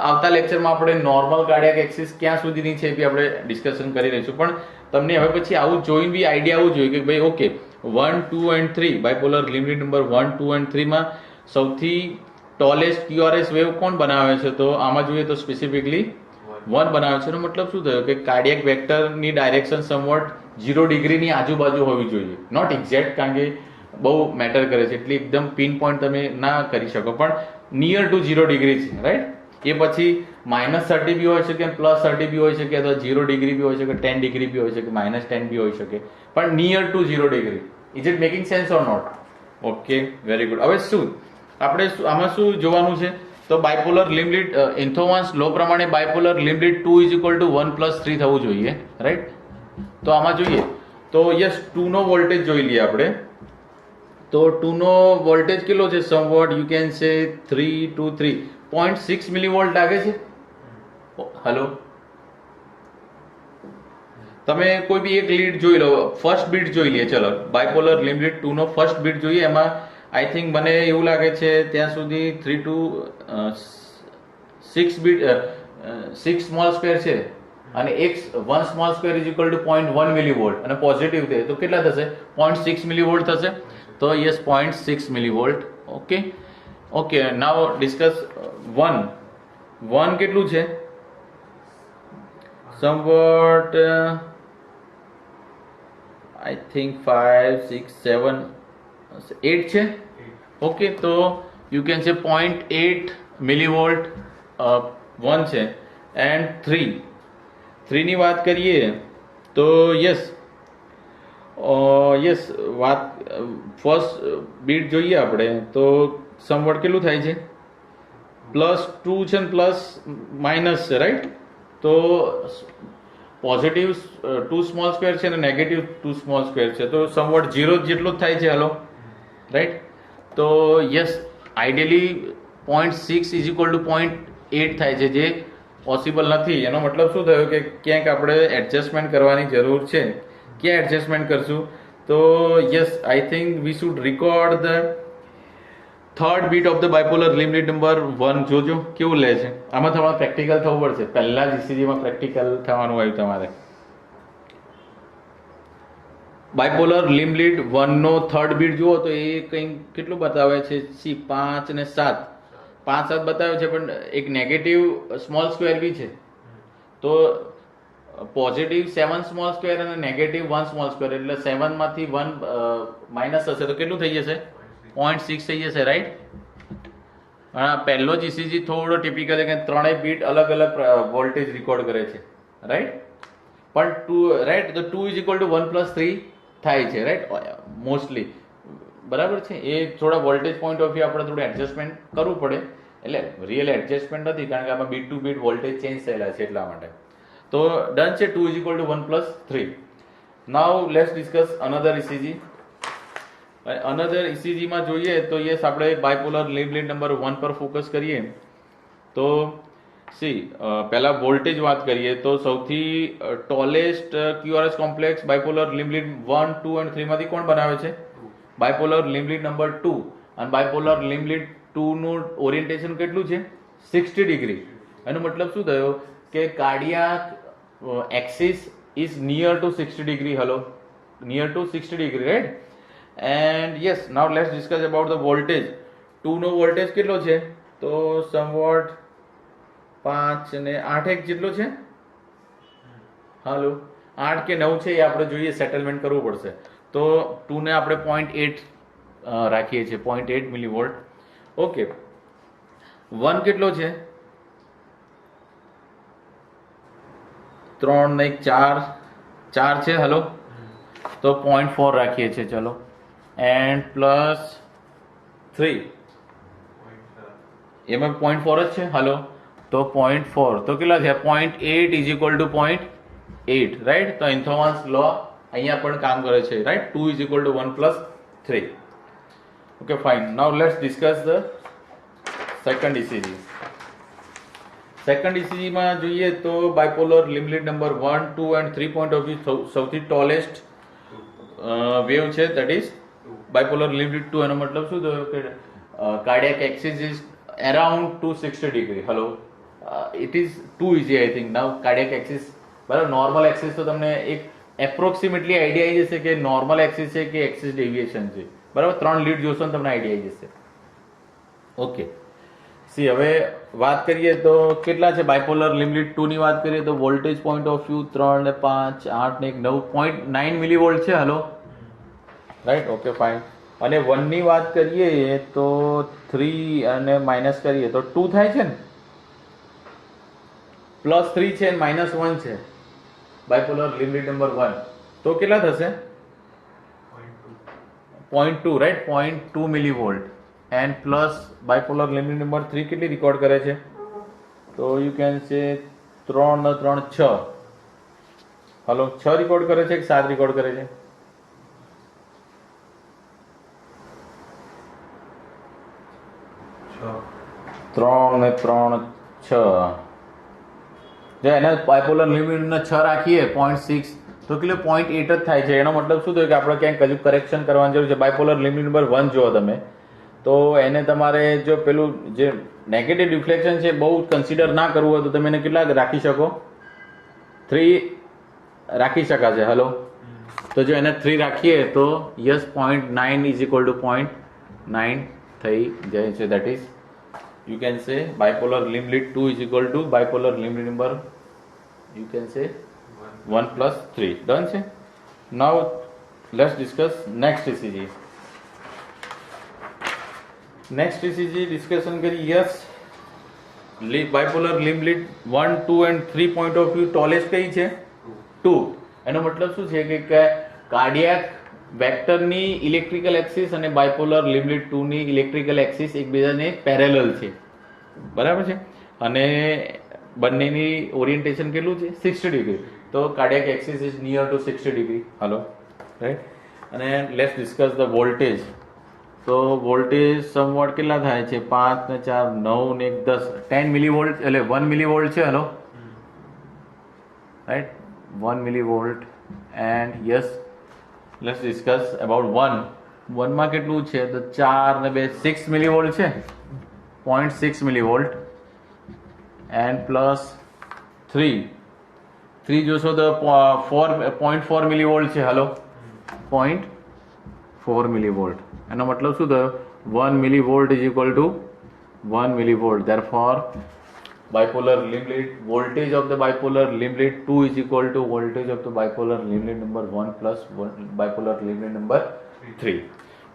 આવતા લેક્ચરમાં આપણે નોર્મલ કાર્ડિયાક એક્સિસ ક્યાં સુધીની છે એ બી આપણે ડિસ્કશન કરી રહીશું, પણ તમને હવે પછી આવું જોઈને બી આઈડિયા આવવું જોઈએ કે ભાઈ okay 1 2 and 3 bipolar limb lead number 1 2 and 3 માં સૌથી ટોલેસ્ટ QRS વેવ કોણ બનાવે છે? તો આમાં જોઈએ તો સ્પેસિફિકલી 1 બનાવે છે. એનો મતલબ શું થયો કે કાર્ડિયાક વેક્ટરની ડાયરેક્શન સમવોટ 0 ડિગ્રીની આજુબાજુ હોવી જોઈએ, નોટ એક્ઝેક્ટ, કારણ કે બહુ મેટર કરે છે એટલે એકદમ પિન પોઈન્ટ તમે ના કરી શકો, પણ નિયર ટુ 0 ડિગ્રી છે, રાઈટ? એ પછી -30 બી હોઈ શકે, +30 બી હોઈ શકે, અથવા 0 ડિગ્રી બી હોઈ શકે, 10 ડિગ્રી બી હોઈ શકે, -10 બી હોઈ શકે, પણ near to 0 degree. Is it making sense or not? Okay, very good. હવે શું આપણે આમાં શું જોવાનું છે? તો bipolar limb lead Einthoven's law પ્રમાણે bipolar limb lead 2 is equal to 1 plus 3 થવું જોઈએ, રાઈટ? તો આમાં જોઈએ તો યસ 2 નો વોલ્ટેજ જોઈ લઈએ આપણે. તો 2 નો વોલ્ટેજ કેટલો છે? સમવોટ યુ કેન સે 3 2 3 0.6 મિલીવોલ્ટ લાગે છે. હલો, તમે કોઈ બી એક લીડ જોઈ લો, ફર્સ્ટ બીટ જોઈ લઈએ. ચલો બાયપોલર limb lead 2 નો ફર્સ્ટ બીટ જોઈએ. એમાં આઈ થિંક મને એવું લાગે છે ત્યાં સુધી 3 to 6 બીટ 6 સ્મોલ સ્ક્વેર છે અને 1 small square is equal two 0.1 millivolt અને પોઝિટિવ છે તો કેટલા થશે? 0.6 મિલીવોલ્ટ થશે. તો યસ 0.6 મિલીવોલ્ટ. ઓકે ઓકે, નાઉ ડિસ્કસ 1 કેટલું છે? સમવોટ આઈ થિંક 5 6 7 8 છે. ઓકે, તો યુ કેન સે 0.8 મિલીવોલ્ટ 1 છે. એન્ડ 3 ની વાત કરીએ તો યસ વાત ફર્સ્ટ બીટ જોઈએ આપણે તો સમવોટ કેટલું થાય છે? +2 છે ને પ્લસ માઇનસ છે, રાઈટ? તો પોઝિટિવ 2 સ્મોલ સ્ક્વેર છે અને નેગેટિવ 2 સ્મોલ સ્ક્વેર છે તો સમવોટ 0 જેટલો જ થાય છે. Hello, right? તો yes ideally 0.6 is equal to 0.8 થાય છે, જે પોસિબલ નથી. એનો મતલબ શું થયો કે ક્યાંક આપણે એડજસ્ટમેન્ટ કરવાની જરૂર છે. ક્યાં એડજસ્ટમેન્ટ કરશું? તો yes, I think we should record the third bit of the bipolar limb lead number 1. જોજો કેવું લે છે. આમાં તમારે પ્રેક્ટિકલ થવું પડશે. પહેલા જ ઇસીજીમાં પ્રેક્ટિકલ થવાનું આવ્યું તમારે. બાયપોલર લિમ્બ લીડ 1 નો થર્ડ બીટ જુઓ તો એ કંઈક કેટલું બતાવે છે? 5 અને 7, 5 7 બતાવે છે, પણ એક નેગેટિવ સ્મોલ સ્ક્વેર બી છે. તો પોઝિટિવ 7 સ્મોલ સ્ક્વેર અને નેગેટિવ 1 સ્મોલ સ્ક્વેર, એટલે 7 માંથી 1 માઇનસ થશે તો કેટલું થઈ જશે? 0.6 થઈ જશે, રાઈટ. પહેલો જ ઇસીજી થોડો ટિપિકલ છે કે ત્રણેય બીટ અલગ અલગ વોલ્ટેજ રેકોર્ડ કરે છે, રાઈટ. પણ 2, રાઈટ, તો 2 ઇઝ ઇક્વલ ટુ 1 પ્લસ 3 થાય છે, રાઈટ, મોસ્ટલી. બરાબર છે. એ થોડા વોલ્ટેજ પોઈન્ટ ઓફ વ્યૂ આપણે થોડું એડજસ્ટમેન્ટ કરવું પડે. એટલે રિયલ એડજસ્ટમેન્ટ નથી, કારણ કે આમાં beat to beat voltage change થયેલા છે એટલા માટે. તો ડન છે. 2 is equal to 1 plus 3. Now let's discuss another ECG. Another ઇસીજીમાં જોઈએ તો યસ, આપણે બાયપોલર લિમ્બ લીડ નંબર 1 પર ફોકસ કરીએ તો સી પહેલા વોલ્ટેજ વાત કરીએ તો સૌથી tallest QRS complex bipolar limb lead 1, 2 અને 3 માંથી કોણ બનાવે છે? Bipolar limb lead number 2. અને બાયપોલર લિમ્બ લીડ 2 નું ઓરિએન્ટેશન કેટલું છે? 60 ડિગ્રી. એનો મતલબ શું થયો કે cardiac axis is near to 60 degree. Hello, near to 60 degree, right. And yes, now let's discuss about the voltage. 2 નો વોલ્ટેજ કેટલો છે? તો સમવોટ 5 અને 8 એક જેટલો છે. હાલો, 8 કે 9 છે, એ આપણે જોઈએ, સેટલમેન્ટ કરવું પડશે. તો 2 ને આપણે 0.8 રાખીએ છીએ, 0.8 મિલીવોલ્ટ. ઓકે. 1 કેટલો છે? 3 ને 4 છે. હલો, તો 0.4 રાખીએ છીએ. ચલો, એન્ડ પ્લસ 3 એમાં 0.4 જ છે. હલો, તો 0.4 તો કેટલા થયા? 0.8 ઇઝ ઇક્વલ ટુ 0.8, રાઈટ. તો ઇન્થોમાસ લો અહીંયા પણ કામ કરે છે, right. 2 is equal to 1 plus 3. Okay, fine. Now let's discuss the second ECG. Second ઇસીજીમાં જોઈએ તો bipolar limb lead number 1, 2 and 3 point of view સૌથી ટોલેસ્ટ વેવ છે, that is bipolar limb lead 2. એનો મતલબ શું થયો કે cardiac axis is around 260 degree. Hello, it is too easy I think. Now cardiac axis, બરાબર. નોર્મલ એક્સિસ તો તમને એક એપ્રોક્સિમેટલી આઈડિયા આવી જશે કે નોર્મલ એક્સિસ છે કે એક્સિસ ડેવિએશન છે, બરાબર. 3 લીડ જોશો ને તમને આઈડિયા આવી જશે. ઓકે, સી હવે વાત કરીએ તો કેટલા છે બાયપોલર લિમ્બ લીડ 2 ની વાત કરીએ તો વોલ્ટેજ પોઈન્ટ ઓફ વ્યૂ 3 ને 5, 8 ને 1, 9.9 મિલીવોલ્ટ છે. Hello, right. Okay, fine. અને 1 ની વાત કરીએ તો 3 અને માઇનસ કરીએ તો 2 થાય છે ને, પ્લસ 3 છે અને માઇનસ 1 છે. બાયપોલર લિમ્બ લીડ નંબર 1 તો કેટલા થશે? 0.2, right, 0.2 millivolt. And plus bipolar limb lead number 3 કેટલી રેકોર્ડ કરે છે? તો યુ કેન સે 3 ને 3 6. હલો, 6 રેકોર્ડ કરે છે કે 7 રેકોર્ડ કરે છે? 3 ને 3 6. જો એને બાયપોલર લિમ્બ લીડ ને 6 રાખીએ 0.6 તો કેટલું? 0.8 જ થાય છે. એનો મતલબ શું થયો કે આપણે ક્યાંક હજુ કરેક્શન કરવાની જરૂર છે. બાયપોલર લિમ્બ લીડ નંબર 1 જુઓ તમે તો એને તમારે જો પેલું જે નેગેટિવ ડિફ્લેક્શન છે બહુ કન્સિડર ના કરવું હોય તો તમે એને કેટલા રાખી શકો? 3 રાખી શકાશે. હલો, તો જો એને 3 રાખીએ તો યસ 0.9 ઇઝ ઇક્વલ ટુ 0.9 થઈ જાય છે. That is you can say bipolar limb lead 2 is equal to bipolar limb lead number, you can say 1 plus 3. Done છે. Now let's discuss next ECG. Next ECG discussion કરી. yes, bipolar limb lead 1, 2 and 3 point of view tallest કઈ છે? 2. એનો મતલબ શું છે કે cardiac વેક્ટરની ઇલેક્ટ્રિકલ એક્સિસ અને બાયપોલર લિમ્બ લીડ 2 ની ઇલેક્ટ્રિકલ એક્સિસ એકબીજાને પેરેલલ છે, બરાબર છે. અને બંનેની ઓરિએન્ટેશન કેટલું છે? 60 ડિગ્રી. તો cardiac axis is near to 60 degree. Hello, right. અને લેટ્સ ડિસ્કસ ધ વોલ્ટેજ. તો વોલ્ટેજ સમવોટ કેટલા થાય છે? 5 ને 4 9 ને 1 10 10 મિલીવોલ્ટ એટલે 1 મિલીવોલ્ટ છે. Hello, right, 1 millivolt. And yes, let's discuss about 1 માં કેટલું છે? તો 4 ને 2 6 મિલીવોલ્ટ છે, 0.6 મિલીવોલ્ટ. and plus 3 જોશો તો 0.4 મિલીવોલ્ટ છે. Hello, 0.4 millivolt. એનો મતલબ શું થયો? 1 millivolt is equal to 1 millivolt. Therefore bipolar limit voltage of the bipolar limit 2 is equal to voltage of the bipolar limit number 1 plus bipolar limit number 3.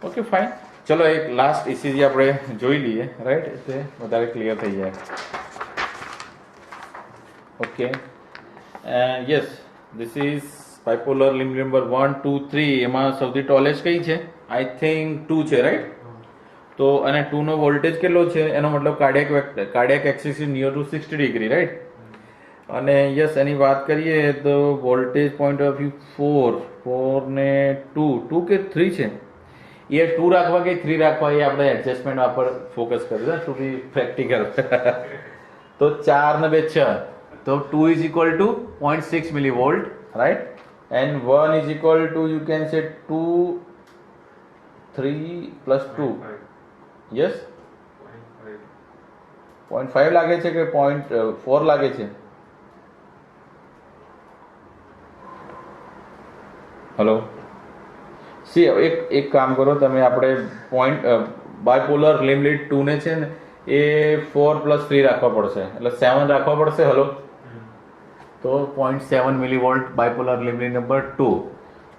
Okay, fine. ચલો એક last ECG આપણે જોઈ લઈએ, right, એટલે વધારે clear થઈ જાય. Okay, yes, this is bipolar limit number 1 2 3. એમાં સૌથી ટોલેસ્ટ કઈ છે? આઈ થિંક 2 છે, રાઈટ. તો અને 2 નો વોલ્ટેજ કેટલો છે? એનો મતલબ cardiac axis is near to 60 degree, right. અને યસ, એની વાત કરીએ તો વોલ્ટેજ પોઈન્ટ ઓફ વ્યૂ 4 ને 2 કે 3 છે. એ 2 રાખવા કે 3 રાખવા એ આપણે એડજસ્ટમેન્ટ પર ફોકસ કર્યું ટુ બી પ્રેક્ટિકલ. તો 4 ને 2 6, તો 2 is equal two 0.6 millivolt, right. And 1 is equal to you can સે 2 3 પ્લસ 2. યસ, 0.5 લાગે છે કે 0.4 લાગે છે? હલો, સી એક કામ કરો તમે, આપણે બાયપોલર લિમિટ 2 ને છે ને એ 4 + 3 રાખવા પડશે, એટલે 7 રાખવા પડશે. હલો, તો 0.7 મિલીવોલ્ટ બાયપોલર લિમિટ નંબર 2.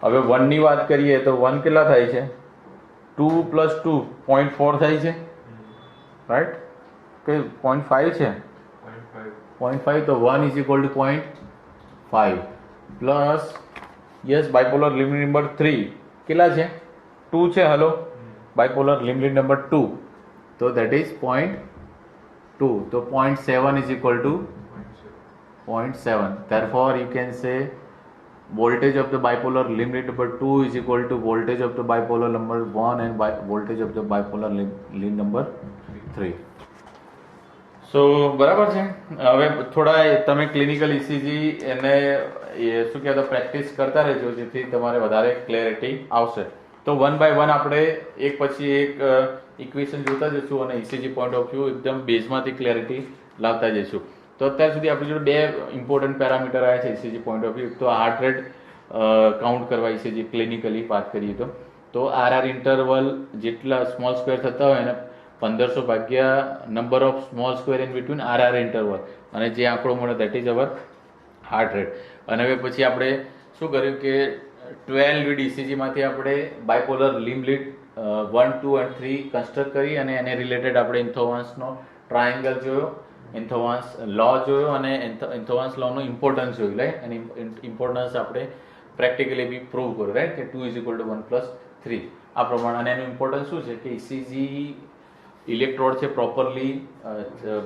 હવે 1 ની વાત કરીએ તો 1 કેટલા થાય છે? 2 + 2 0.4 થાય છે, રાઈટ, કે 0.5 છે? 0.5. તો 1 is equal two 0.5 plus yes bipolar limit number 3 કેટલા છે? 2 છે. હલો, બાયપોલર લિમિટ નંબર 2, તો દેટ ઇઝ 0.2. તો 0.7 is equal two 0.7. therefore you can say voltage of the bipolar limit number 2 is equal to voltage of the bipolar number 1 and voltage of the bipolar limit number 3. સો બરાબર છે. હવે થોડા તમે clinical ECG એને શું કહેવાય practice કરતા રહેજો, જેથી તમારે વધારે ક્લેરિટી આવશે. તો 1 by 1 આપણે એક પછી એક ઇક્વેશન જોતા જઈશું અને ઇસીજી પોઈન્ટ ઓફ વ્યૂ એકદમ બેઝમાંથી ક્લેરિટી લાવતા જઈશું. તો અત્યાર સુધી આપણી જોડે 2 ઇમ્પોર્ટન્ટ પેરામીટર આવ્યા છે ઇસીજી પોઈન્ટ ઓફ વ્યૂ. તો હાર્ટ રેટ કાઉન્ટ કરવા ઇસીજી ક્લિનિકલી વાત કરીએ તો આરઆર ઇન્ટરવલ જેટલા સ્મોલ સ્ક્વેર થતા હોય એને 1500 ભાગ્યા number of small square in between RR interval, અને જે આંકડો મળે that is our heart rate. અને હવે પછી આપણે શું કર્યું કે 12 લીડ ઇસીજીમાંથી આપણે બાયપોલર લિમિટ 1 2 અને 3 કન્સ્ટ્રક્ટ કરી અને એને રિલેટેડ આપણે ઇન્થોવાન્સનો ટ્રાયેંગલ જોયો, ઇન્થોવાન્સ લો જોયો અને ઇન્થોવાન્સ લોનો ઇમ્પોર્ટન્સ જોયું, રાઈટ. અને ઇમ્પોર્ટન્સ આપણે પ્રેક્ટિકલી બી પ્રૂવ કર્યું, રાઈટ, કે 2 ઇઝ ઇક્વલ ટુ 1 + 3 આ પ્રમાણે. અને એનું ઇમ્પોર્ટન્સ શું છે કે ઇસીજી ઇલેક્ટ્રોડ છે પ્રોપરલી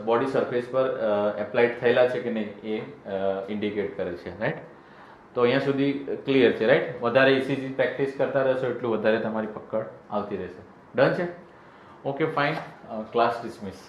બોડી સરફેસ પર એપ્લાઇડ થયેલા છે કે નહીં એ ઇન્ડિકેટ કરે છે, રાઈટ. તો અહીંયા સુધી ક્લિયર છે, રાઈટ. વધારે ઇસીજી પ્રેક્ટિસ કરતા રહેશો એટલું વધારે તમારી પકડ આવતી રહેશે. ડન છે? Okay, fine. Class dismiss.